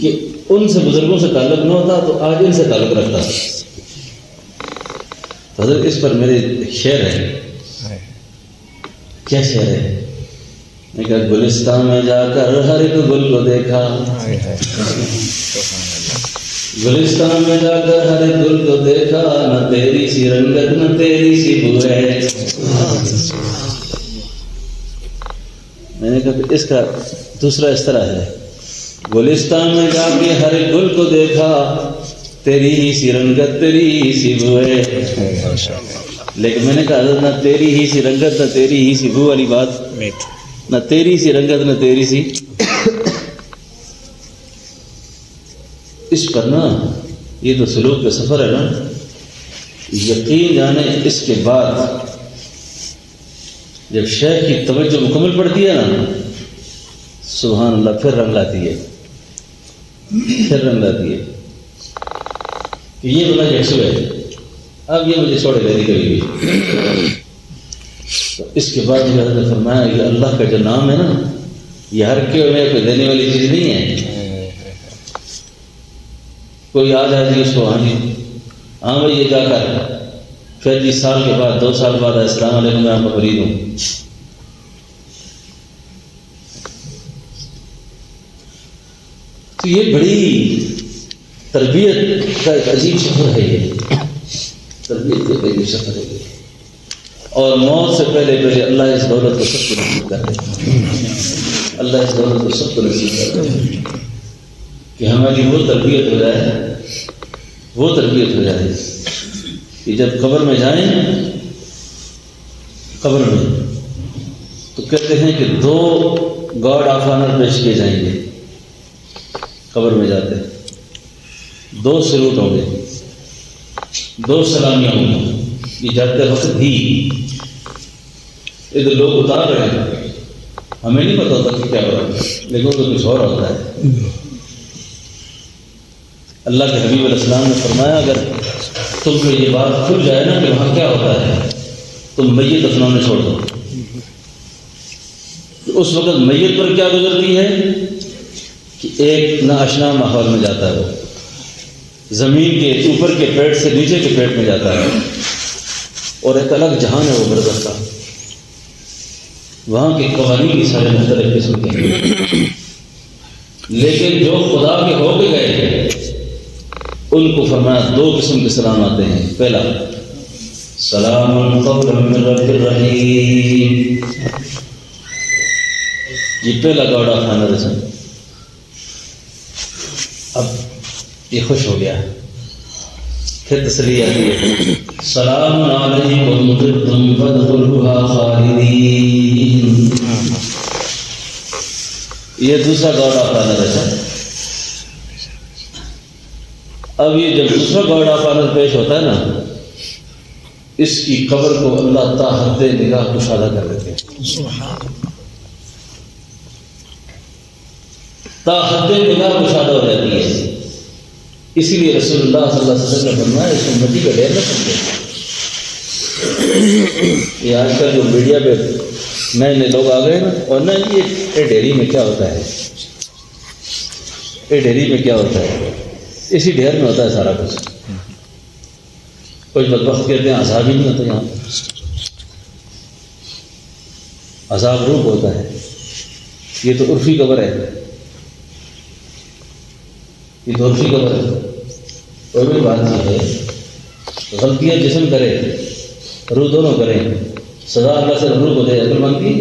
کہ ان سے بزرگوں سے تعلق نہ ہوتا تو آج ان سے تعلق رکھتا. حضرت اس پر میرے شعر ہے. کیا شعر ہے؟ میں کہا گلستان میں جا کر ہر ایک گل کو دیکھا، گلستان میں جا کر ہر ایک گل کو دیکھا، نہ تیری سی رنگت نہ تیری سی بو ہے. میں نے کہا اس کا دوسرا اس طرح ہے، گلستان میں جا کے ہر ایک گل کو دیکھا، تیری ہی سی رنگت تیری ہی سی بو ہے. لیکن میں نے کہا حضرت نہ تیری ہی سی رنگت نہ تیری ہی سی بو والی بات، نہ تیری سی رنگت نہ تیری سی، اس پر نا یہ تو سلوک کا سفر ہے نا. یقین جانے اس کے بعد جب شیخ کی توجہ مکمل پڑتی ہے نا، سبحان اللہ پھر رنگ لاتی ہے. پھر رنگ لاتی ہے کہ یہ بڑا یکسو ہے، اب یہ مجھے چھوڑے گا نہیں کبھی بھی۔ تو اس کے بعد حضرت نے فرمایا کہ اللہ کا جو نام ہے نا، یہ ہر کے میں کوئی دینے والی چیز نہیں ہے۔ کوئی آ جائے گی اس کو، ہاں جی ہاں بھائی یہ کیا کر، پھر 20 سال کے بعد 2 سال بعد السلام علیکم میں آپ کا مرید ہوں۔ تو یہ بڑی تربیت کا ایک عجیب سفر ہے، یہ تربیت کا عجیب سفر ہے۔ اور موت سے پہلے اللہ اس دولت کو سب کو نصیب کر دے، اللہ اس دولت کو سب کو نصیب کر دے کہ ہماری وہ تربیت ہو جائے، وہ تربیت ہو جائے کہ جب قبر میں جائیں، قبر میں تو کہتے ہیں کہ 2 گاڈ آف آنر پیش کیے جائیں گے۔ قبر میں جاتے 2 سلوٹ ہوں گے، 2 سلامیاں ہوں گی۔ یہ جاتے وقت بھی ادھر لوگ اتار رہے ہیں، ہمیں نہیں پتا ہوتا کہ کیا ہو رہا ہے، لیکن تو کچھ اور ہوتا ہے۔ اللہ کے حبیب علیہ السلام نے فرمایا اگر تم کو یہ بات کھل جائے نا کہ وہاں کیا ہوتا ہے، تم میت دفنانے چھوڑ دو۔ اس وقت میت پر کیا گزرتی ہے کہ ایک ناآشنا ماحول میں جاتا ہے، وہ زمین کے اوپر کے پیٹ سے نیچے کے پیٹ میں جاتا ہے، اور ایک الگ جہان ہے وہ برزخ کا۔ وہاں کے قوانین کی سارے مختلف قسم کے ہیں، لیکن جو خدا کے ہو کے گئے ان کو فرمایا 2 قسم کے سلام آتے ہیں۔ پہلا سلام قولا من رب الرحیم، یہ پہلا گاڈ آف آنر ہے۔ اب یہ خوش ہو گیا، پھر تسلی آتی ہے سلام علیکم طبتم فادخلوها خالدین، یہ دوسرا گاڈ آف آنر ہے۔ اب یہ جب دوسرا گاڈ آف آنر پیش ہوتا ہے نا، اس کی قبر کو اللہ تا حد نگاہ کشادہ کر دیتے ہیں، تا حد نگاہ کشادہ ہو جاتی ہے۔ اسی لیے رسول اللہ صلی اللہ علیہ وسلم نے فرمایا اس امتی کا ڈیر نہ سمجھے۔ یہ آج کل جو میڈیا پہ نئے نئے لوگ آ گئے نا، اور نہ یہ ڈیری میں کیا ہوتا ہے، یہ ڈیری میں کیا ہوتا ہے، اسی ڈھیر میں ہوتا ہے سارا کچھ۔ کچھ بدبخت کہتے ہیں عذاب ہی نہیں ہوتا، یہاں عذاب روح ہوتا ہے، یہ تو عرفی قبر ہے، یہ تو عرفی قبر ہے۔ اور بھی بات یہ ہے غلطیاں جسم کرے روح دونوں کریں، سزا اللہ سے روح کو دے، عقل مانگتی۔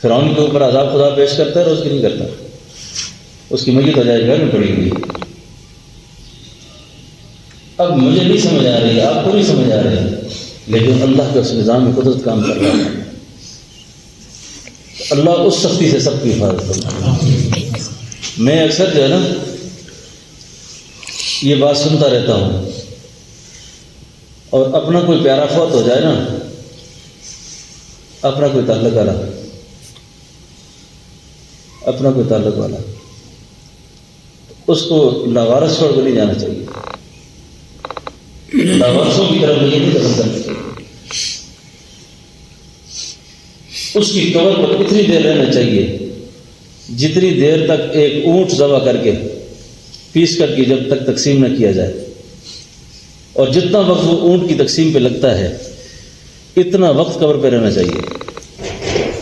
فرعون کے اوپر عذاب خدا پیش کرتا ہے، روز کی نہیں کرتا، اس کی میت ہو جائے گھر میں پڑی ہوئی۔ اب مجھے نہیں سمجھ آ رہی، آپ کو نہیں سمجھ آ رہی، لیکن اللہ کے اس نظام میں قدرت کام کر رہا ہے۔ اللہ اس سختی سے سب کی حفاظت کرتا ہے۔ میں اکثر جو ہے نا یہ بات سنتا رہتا ہوں، اور اپنا کوئی پیارا فوت ہو جائے نا، اپنا کوئی تعلق والا، اپنا کوئی تعلق والا، اس کو لاوارث چھوڑ کے نہیں جانا چاہیے، لاوارثوں کی طرف یہ نہیں قدم کرنا چاہیے۔ اس کی قبر پر اتنی دیر رہنا چاہیے جتنی دیر تک ایک اونٹ ذبح کر کے پیس کر کے جب تک تقسیم نہ کیا جائے، اور جتنا وقت وہ اونٹ کی تقسیم پہ لگتا ہے اتنا وقت قبر پہ رہنا چاہیے،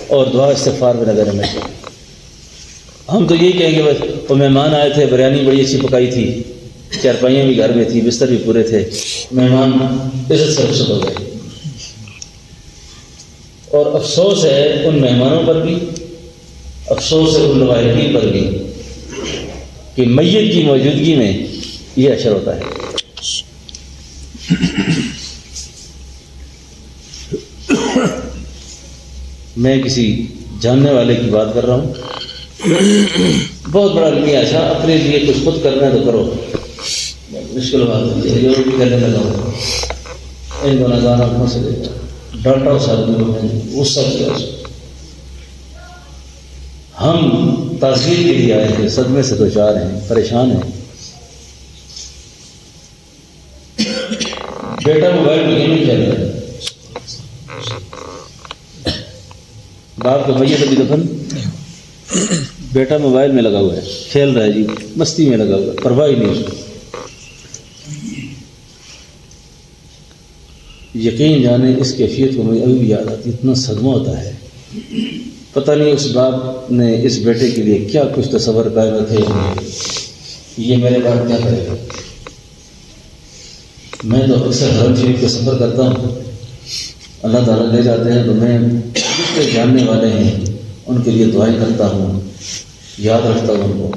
اور دعا استغفار پہ لگا رہنا چاہیے۔ ہم تو یہی کہیں گے بس وہ مہمان آئے تھے، بریانی بڑی اچھی پکائی تھی، چارپائیاں بھی گھر میں تھی، بستر بھی پورے تھے، مہمان عزت سے رخصت ہو گئے۔ اور افسوس ہے ان مہمانوں پر بھی، افسوس ہے ان لواحقین پر بھی کہ میت کی موجودگی میں یہ اشر ہوتا ہے۔ میں کسی جاننے والے کی بات کر رہا ہوں، بہت بڑا آدمی، اچھا اپنے لیے کچھ خود کرنا ہے تو کرو، مشکل بات ہے، جو بھی کرنے لگا ہوں ان کو نظارہ آنکھوں سے دیکھا، ڈانٹا اس آدمی کو، میں نے غصہ کیا اس کو۔ ہم تاثیر کے لیے آئے تھے، صدمے سے دو چار ہیں، پریشان ہیں. بیٹا موبائل میں گیمنگ کھیل رہا ہے، باپ کا میت ابھی دفن، بیٹا موبائل میں لگا ہوا ہے، کھیل رہا ہے جی، مستی میں لگا ہوا ہے، پرواہ ہی نہیں اس کو. یقین جانے اس کیفیت کو مجھے ابھی بھی یاد آتی، اتنا صدمہ ہوتا ہے. پتہ نہیں اس باپ نے اس بیٹے کے لیے کیا کچھ تصور کر رکھے ہوئے، یہ میرے باپ کیا کرے گا. میں تو اکثر حرم شریف کا سفر کرتا ہوں، اللہ تعالیٰ لے جاتے ہیں تو میں جتنے جاننے والے ہیں ان کے لیے دعائیں کرتا ہوں، یاد رکھتا ہوں ان کو.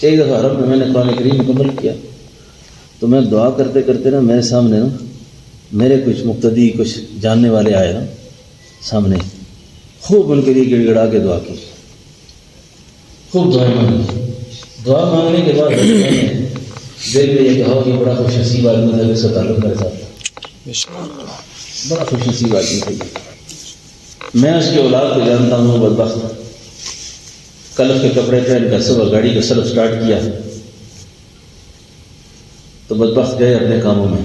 ایک دفعہ حرم میں نے قرآن کریم مکمل کیا تو میں دعا کرتے کرتے نا میرے سامنے نا میرے کچھ مقتدی کچھ جاننے والے آئے نا سامنے، خوب ان کے لیے گڑ گڑا کے دعا کی، خوب دعائیں مانگی. دعا مانگنے کے بعد دل میں یہ کہا کہ بڑا خوش نصیب آدمی تھا، اس کا تعلق میرے ساتھ بڑا خوش نصیب آدمی تھا. میں اس کی اولاد کو جانتا ہوں، بدبخت کلف کے کپڑے پہن کر صبح گاڑی کا سلف سٹارٹ کیا تو بدبخت گئے اپنے کاموں میں،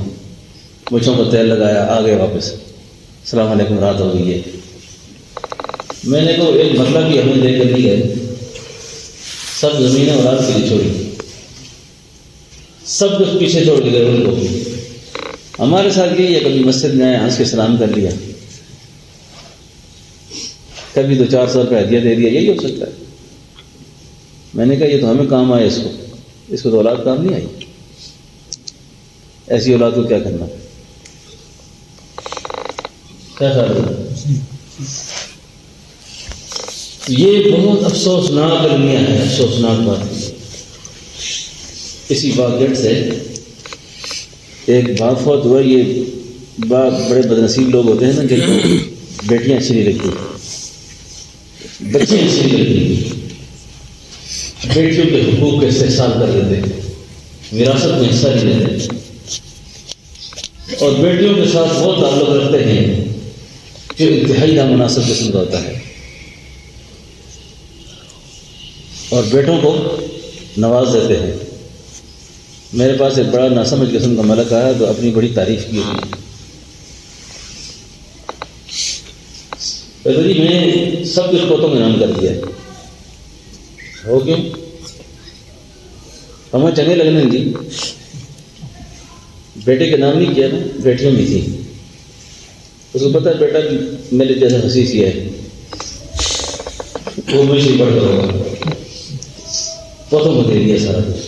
مچھوں کو تیل لگایا، آ گئے واپس، السلام علیکم، رات ہو گئی ہے. میں نے کہا ایک مطلب کہ ہمیں دے کر نہیں گئے، سب زمینیں اولاد کے لیے چھوڑی، سب کچھ پیچھے چھوڑ کے گئے ان کو. ہمارے ساتھ یہ کبھی مسجد میں آئے، ہنس کے سلام کر لیا، کبھی 200-400 روپے ہدیہ دے دیا، یہی ہو سکتا ہے. میں نے کہا یہ تو ہمیں کام آئے، اس کو تو اولاد کام نہیں آئی، ایسی اولاد کو کیا کرنا. کیا خیال ہے؟ یہ بہت افسوسناک المیہ ہے، افسوسناک بات ہے. اسی باغ گیٹ سے ایک باپ فوت ہوا. یہ باپ بڑے بدنصیب لوگ ہوتے ہیں نا جن کو بیٹیاں اچھی نہیں لگتی، بچے اچھی نہیں لگتی، بیٹیوں کے حقوق کا استحصال کر دیتے، وراثت میں حصہ نہیں لیتے اور بیٹیوں کے ساتھ وہ تعلق رکھتے ہیں جو انتہائی نامناسب قسم کا ہوتا ہے، اور بیٹوں کو نواز دیتے ہیں. میرے پاس ایک بڑا ناسمجھ قسم کا ملک آیا تو اپنی بڑی تعریف کی ہوئی. میں سب کچھ پوتوں کا نام کر دیا ہو کیوں؟ ہمیں چنگے لگنے جی، بیٹے کے نام نہیں کیا نا، بیٹیوں میں تھی. اس کو پتا ہے بیٹا میرے جیسا حسیسی ہے، وہ مجھے پڑھ کر ہوگا، پوتوں کو دے دیا سارا کچھ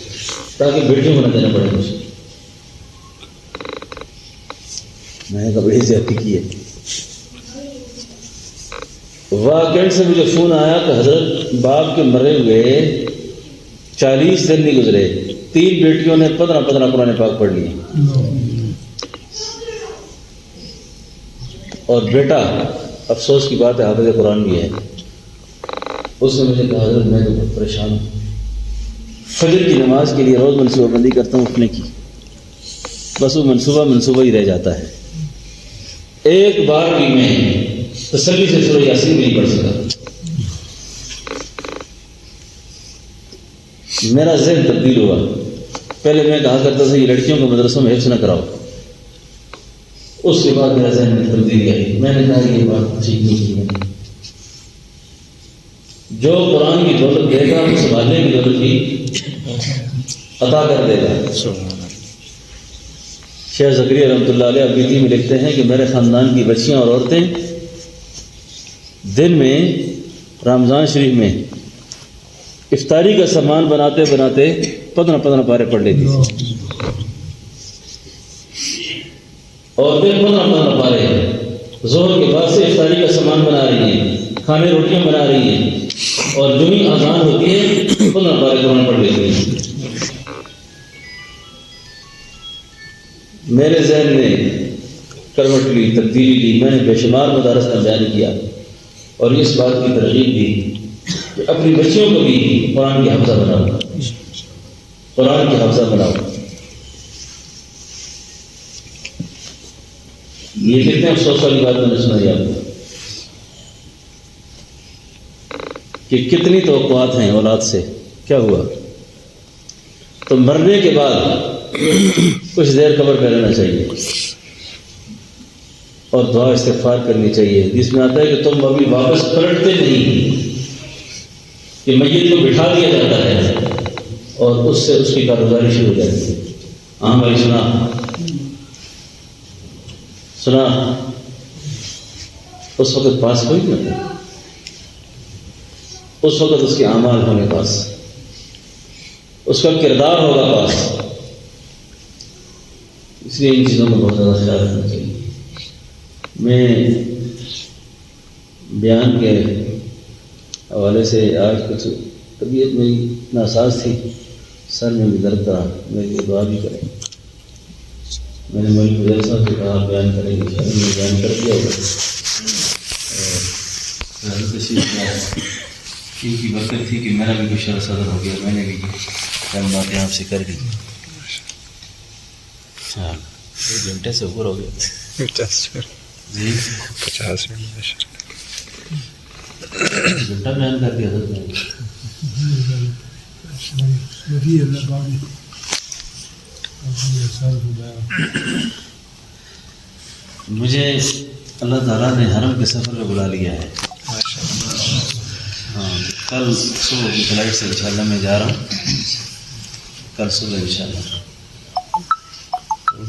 تاکہ بیٹیوں کو نہ دینا پڑے مجھے. میں نے کہا بڑی زیادتی کی ہے. واقعی سے مجھے فون آیا کہ حضرت باپ کے مرے ہوئے 40 دن نہیں گزرے، 3 بیٹیوں نے 15 قرآن پاک پڑھ لیے، اور بیٹا افسوس کی بات ہے حافظ قرآن بھی ہے. اس نے مجھے کہا حضرت میں تو بہت پریشان ہوں، فجر کی نماز کے لیے روز منصوبہ بندی کرتا ہوں اٹھنے کی، بس وہ منصوبہ ہی رہ جاتا ہے. ایک بار بھی میں تسلی سے سورہ یاسین نہیں پڑھ سکا. میرا ذہن تبدیل ہوا. پہلے میں کہا کرتا تھا یہ لڑکیوں کو مدرسوں میں حفظ نہ کراؤ، اس کے بعد میرا ذہن میں تبدیلی آئی. میں نے کہا یہ بات ٹھیک نہیں کی. جو قرآن کی دولت دے گا وہ سنبھالنے کی دولت بھی عطا کر دے گا. شیخ زکریا رحمۃ اللہ علیہ ابیتی میں لکھتے ہیں کہ میرے خاندان کی بچیاں اور عورتیں دن میں رمضان شریف میں افطاری کا سامان بناتے بناتے 15 پارے پڑھ لیتی تھی، اور دن 15 پارے ظہر کے بعد سے افطاری کا سامان بنا رہی ہیں، کھانے روٹیاں بنا رہی ہیں، اور جو ہی اذان ہوتی ہے 15 پارے قرآن پڑھ لیتی ہیں. میرے ذہن نے کروٹ لی، تبدیلی لی. میں نے بے شمار مدارس کا بیان کیا اور اس بات کی ترغیب دی کہ اپنی بچیوں کو بھی قرآن کی حافظہ بناؤ، قرآن کی حافظہ بناؤ. یہ کتنے افسوس والی بات میں نے سنائی آپ کو. کہ کتنی توقعات ہیں اولاد سے، کیا ہوا؟ تو مرنے کے بعد کچھ دیر قبر پہ رہنا چاہیے اور دعا استغفار کرنی چاہیے، جس میں آتا ہے کہ تم ابھی واپس پلٹتے نہیں، کہ میت کو بٹھا دیا جاتا ہے اور اس سے اس کی کارگزاری شروع ہو جاتی ہے۔ ہاں بھائی سنا اس وقت پاس ہوئی نا، اس وقت اس کے اعمال ہوں گے پاس، اس کا کردار ہوگا پاس، اس لیے ان چیزوں میں بہت زیادہ خیال رکھنا چاہیے۔ میں بیان کے حوالے سے آج کچھ طبیعت میری ناساز تھی، سر میں بھی درد تھا، میرے لیے دعا بھی کریں۔ میں نے مولوی فضیل صاحب سے کہا بیان کریں گے، میں نے بیان کر دیا ہوگا، ان کی برکت تھی کہ میرا بھی کچھ شرح صدر ہو گیا، میں نے بھی چند باتیں آپ سے کر دی۔ ہاں 1 گھنٹے سے اوپر ہو گیا جی، 50 منٹ گھنٹہ بیان کر دیا تھا۔ مجھے اللہ تعالیٰ نے حرم کے سفر میں بلا لیا ہے۔ ہاں کل صبح کی فلائٹ سے انشاءاللہ میں جا رہا ہوں، کل صبح انشاءاللہ۔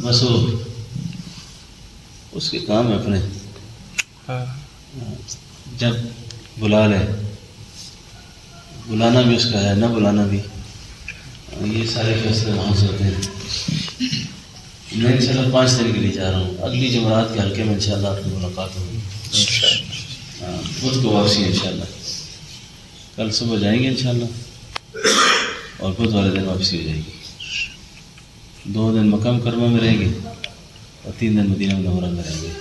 بس وہ اس کے کام ہے اپنے، جب بلا لے، بلانا بھی اس کا ہے، نہ بلانا بھی، یہ سارے فیصلے وہاں سے ہوتے ہیں۔ میں انشاءاللہ 5 دن کے لیے جا رہا ہوں، اگلی جمعرات کے حلقے میں انشاءاللہ آپ کی ملاقات ہوگی، بدھ کو واپسی انشاءاللہ، کل صبح جائیں گے انشاءاللہ اور بدھ والے دن واپسی ہو جائے گی۔ 2 دن مکہ مکرمہ میں رہیں گے اور 3 دن مدینہ منورہ میں رہیں گے،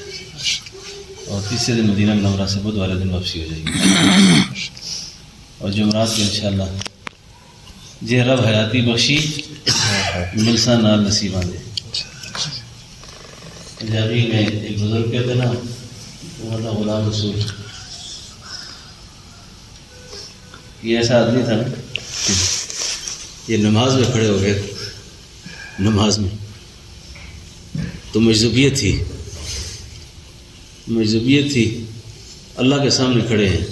اور تیسرے دن مدینہ منورہ سے بدھ والے دن واپسی ہو جائے گی، اور جمعرات کے انشاءاللہ جے رب حیاتی بخشی ملسا نال نصیباں دے۔ پنجابی میں ایک بزرگ کہتے نا، مولانا غلام رسول، یہ ایسا آدمی تھا نا، یہ نماز میں کھڑے ہو گئے، نماز میں تو مجذوبیت تھی، اللہ کے سامنے کھڑے ہیں،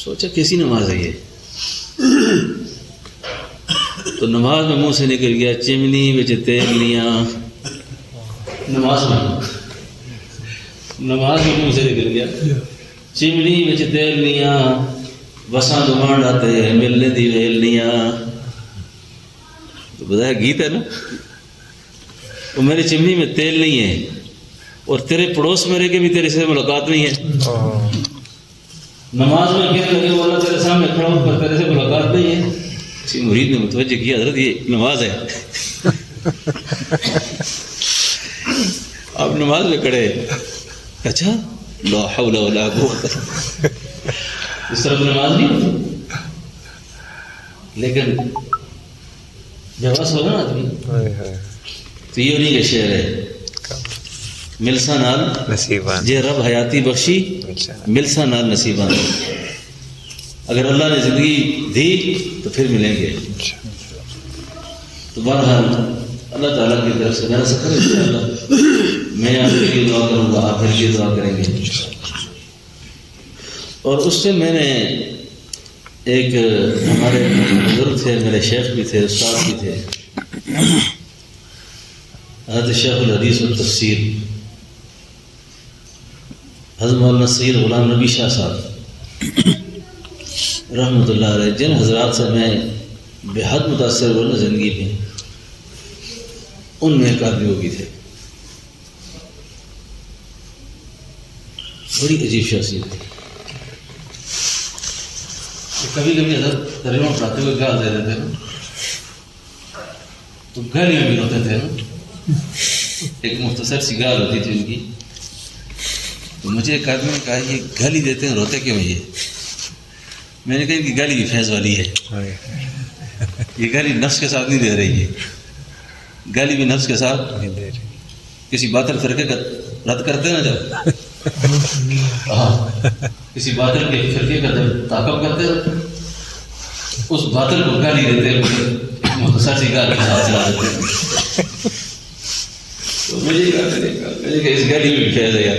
سوچا کیسی نماز ہے یہ، تو نماز میں منہ سے نکل گیا چمنی بچ تیل لیاں، نماز میں منہ سے نکل گیا چمنی بچ تیل لیاں، وساں دمان آتے ملنے دی ویل لیاں۔ تو بتایا گیت ہے نا، وہ میری چمنی میں تیل نہیں ہے اور تیرے پڑوس میں رہ کے بھی تیرے سے ملاقات نہیں ہے، نماز میں کہنے لگے وہ اللہ تیرے سامنے کھڑا ہو کر تیرے سے ملاقات نہیں ہے۔ کسی مرید نے متوجہ کیا حضرت یہ نماز ہے، آپ نماز میں کھڑے، اچھا لا حول ولا قوت، اس طرح نماز نہیں ہوتی، لیکن بےبس ہوگا نا آدمی، تو یہ انہیں کا شعر ہے، ملسا نال نصیبان جے رب حیاتی بخشی ملسا نال نصیبان، اگر اللہ نے زندگی دی تو پھر ملیں گے۔ تو بہرحال اللہ تعالیٰ کی طرف سے میرا سفر انشاءاللہ، میں آپ کے لیے دعا کروں گا، آپ میرے لیے دعا کریں گے۔ اور اس سے میں نے ایک ہمارے بزرگ تھے، میرے شیخ بھی تھے، استاد بھی تھے، حضرت شیخ الحدیث والتفسیر حضرت مولانا سید غلام نبی شاہ صاحب رحمۃ اللہ علیہ، جن حضرات سے میں بے حد متاثر ہوا نا زندگی میں، ان میں ایک آدمی وہ بھی تھے، بڑی عجیب شخصیت تھی۔ کبھی کبھی حضرت ترجمہ پڑھاتے ہوئے گال دے دیتے نا، تو گالی میں بھی روتے تھے نا، ایک مختصر سی گال ہوتی تھی ان کی، تو مجھے ایک آدمی نے کہا یہ گالی دیتے ہیں روتے کیوں یہ؟ میں نے کہا ان کی گالی بھی فیض والی ہے، یہ گالی نفس کے ساتھ نہیں دے رہی ہے، گالی بھی نفس کے ساتھ کسی باطل فرقے کا رد کرتے نا جب، کسی باطل کے فرقے کا جب تعاقب کرتے ہیں اس باطل کو گالی دیتے ہیں، مختصر سی گالی ہاتھ چلا دیتے ہیں. تو مجھے کہ اس گالی میں کیا جائے گا.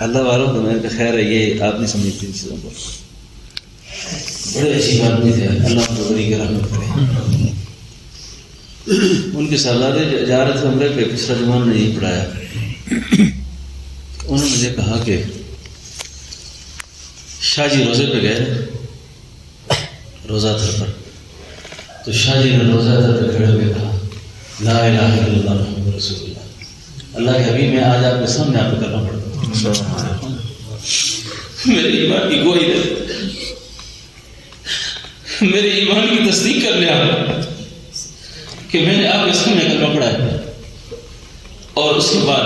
اللہ والوں کو میں نے کہا خیر ہے یہ آپ نہیں سمجھتے ان چیزوں کو. بڑے عجیب آدمی تھے، اللہ کو بڑی رحمت کرے. ان کے سالارے جا رہے تھے عمرے پہ، پچھلا جمان نے یہی پڑھایا. انہوں نے مجھے کہا کہ شاہ جی روزے پہ گئے روزہ تھر پر، تو شاہ جی نے روزہ تھر پہ کھڑے ہوئے کہا لا الہ الا اللہ محمد رسول اللہ. اللہ کے حبیب میں آج آپ کے سامنے آپ کو کرنا پڑتا ہے. میرے ایمان کی گواہی دے، میرے ایمان کی تصدیق کر لیا کہ میں نے آپ کے سامنے کرنا پڑا ہے. اور اس کے بعد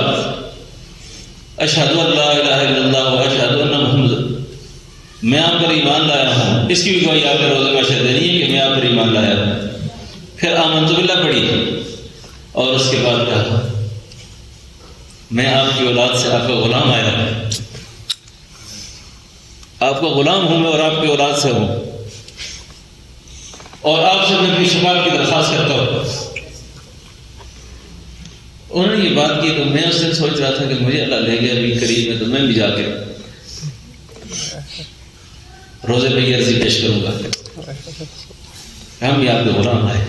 اشہد ان لا الہ الا اللہ و اشہد ان محمد، میں آپ پر ایمان لایا ہوں. اس کی بھی گواہی آپ کے روزے میں شہد نہیں ہے کہ میں آپ پر ایمان لایا ہوں. پھر آمنت باللہ پڑھی اور اس کے بعد کہا میں آپ کی اولاد سے آپ کا غلام آیا ہوں، آپ کا غلام ہوں میں اور آپ کی اولاد سے ہوں، اور آپ سے میں اپنی شفاعت کی درخواست کرتا ہوں. انہوں نے یہ بات کی تو میں اس دن سوچ رہا تھا کہ مجھے اللہ لے گیا ابھی قریب میں تو میں بھی جا کے روزے پہ یہ عرضی پیش کروں گا ہم بھی آپ کے غلام آئے،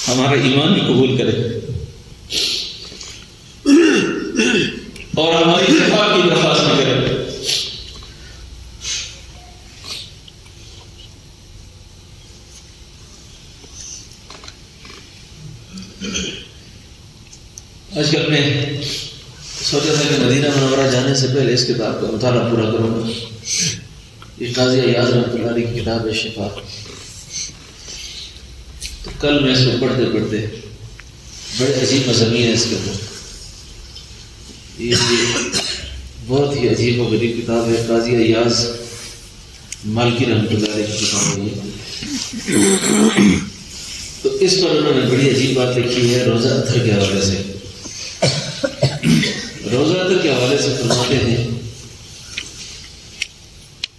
ہمارا ایمان بھی قبول کرے اور ہماری شفاعت کی درخواست بھی کرے. آج کل میں سوچا تھا کہ مدینہ منورہ جانے سے پہلے اس کتاب کا مطالعہ پورا کروں گا. یہ قاضی ایاز رحمۃ اللہ علیہ کی کتاب ہے شفا. تو کل میں اس کو پڑھتے پڑھتے بڑے عجیب مضامین ہیں اس کے اندر. یہ بہت ہی عجیب و غریب کتاب ہے. قاضی ایاز مالکی رحمۃ اللہ علیہ کی کتاب ہے یہ. تو اس پر انہوں نے بڑی عجیب بات لکھی ہے روزہ اتھر کے حوالے سے. روزہ اتھر کے حوالے سے فرماتے ہیں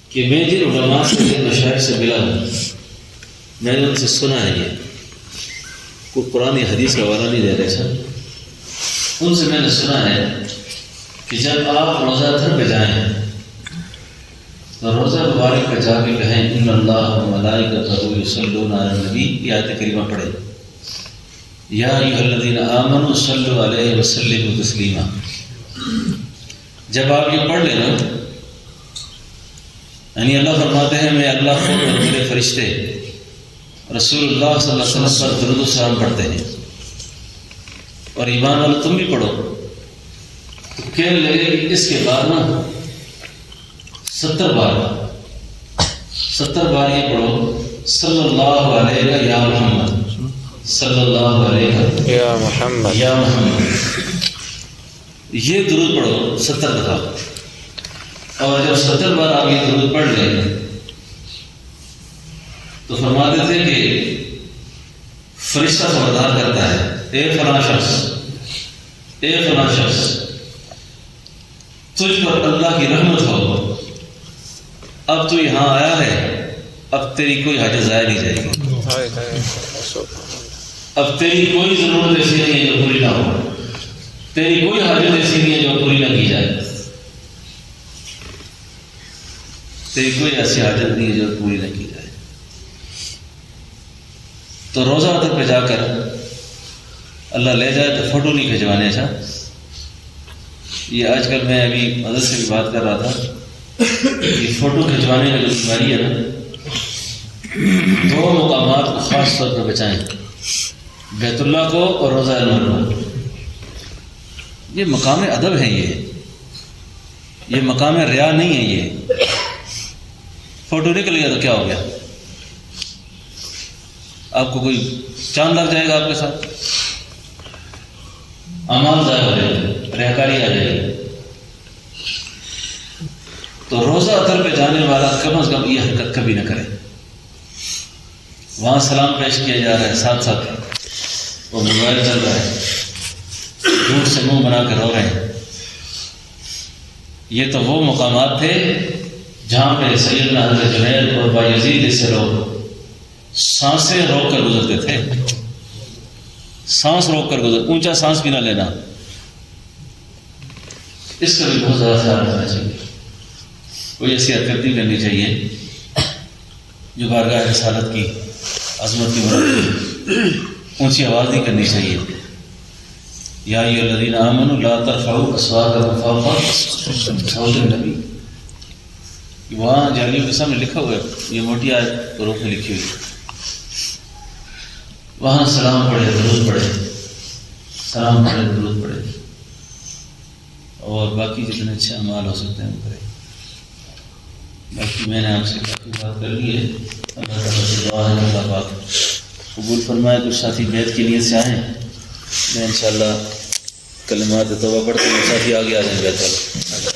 کہ میں جن علماء سے جن مشائخ سے ملا ہوں میں نے ان سے سنا ہے، یہ کوئی قرآن حدیث کا حوالہ نہیں دے رہے سر، ان سے میں نے سنا ہے کہ جب آپ روزہ اتھر پہ جائیں تو روزہ مبارک پہ جا کے کہیں ان اللہ و ملائکتہ یصلون علی النبی، یہ آیت کریمہ پڑھے یا ایھا الذین آمنوا صلوا علیہ وسلموا تسلیما. جب آپ یہ پڑھ لینا یعنی اللہ فرماتے ہیں میں اللہ خود اور میرے فرشتے رسول اللہ صلی اللہ علیہ وسلم پر درود و سلام پڑھتے ہیں اور ایمان والے تم بھی پڑھو. تو کہنے لگے کہ اس کے بعد نا 70 بار یہ پڑھو صلی اللہ علیہ یا محمد، صلی اللہ علیہ یا محمد، یا محمد. یہ درود پڑھو 70 دفعہ. اور جب 70 بار آپ یہ درود پڑھ لیں تو فرماتے تھے کہ فرشتہ خبردار کرتا ہے اے فلاں شخص، اے فلاں شخص، تجھ پر اللہ کی رحمت ہو، اب تو یہاں آیا ہے، اب تیری کوئی حاجت ضائع نہیں جائے گی، اب تیری کوئی ضرورت ایسی نہیں ہے جو پوری نہ ہو، تیری کوئی حاجت ایسی نہیں ہے جو پوری نہ کی جائے، تیری کوئی ایسی حاجت نہیں ہے جو پوری نہ کی جائے. تو روزہ اتھر پہ جا کر اللہ لے جائے تو فوٹو نہیں کھنچوانے. اچھا یہ آج کل میں ابھی مدد سے بھی بات کر رہا تھا کہ فوٹو کھنچوانے کا جو بیماری ہے نا، 2 مقامات کو خاص طور پر بچائیں، بیت اللہ کو اور روزہ انور کو. یہ مقام ادب ہے، یہ مقام ریا نہیں ہے. یہ فوٹو نکل گیا تو کیا ہو گیا؟ آپ کو کوئی چاند لگ جائے گا آپ کے ساتھ، اعمال ضائع ہو جائے گا، ریاکاری آ جائے گی. تو روزہ اتھر پہ جانے والا کم از کم یہ حرکت کبھی نہ کرے. وہاں سلام پیش کیا جا رہا ہے، ساتھ ساتھ وہ موبائل چل رہا ہے، جھوٹ سے منہ بنا کر رو رہے ہیں. یہ تو وہ مقامات تھے جہاں پہ سیدنا حضرت جنید اور بایزید سے لوگ سانسیں روک کر گزرتے تھے، سانس روک کر اونچا سانس بھی نہ لینا، اس کا بھی بہت زیادہ خیال رکھنا چاہیے۔ کوئی ایسی حرکت نہیں کرنی چاہیے جو بارگاہ رسالت کی عظمت کی مراد اونچی آواز نہیں کرنی چاہیے۔ یا ایھا الذین آمنوا لا ترفعوا اصواتکم فوق صوت النبی، وہاں جالیوں کے سامنے لکھا ہوا ہے، یہ موٹی آیت حروف میں لکھی ہوئی، وہاں سلام پڑھے، درود پڑھے، سلام پڑھے، درود پڑھے، اور باقی جتنے اچھے اعمال ہو سکتے ہیں وہ کرے۔ باقی میں نے آپ سے کافی بات کر لی ہے، اللہ تعالیٰ سے دعا ہے کہ اللہ پاک قبول فرمائے۔ کچھ ساتھی بیت کی نیت سے آئیں، میں انشاءاللہ کلمات توبہ پڑھتے ہیں، ساتھی آگے آ جائیں بیت والا۔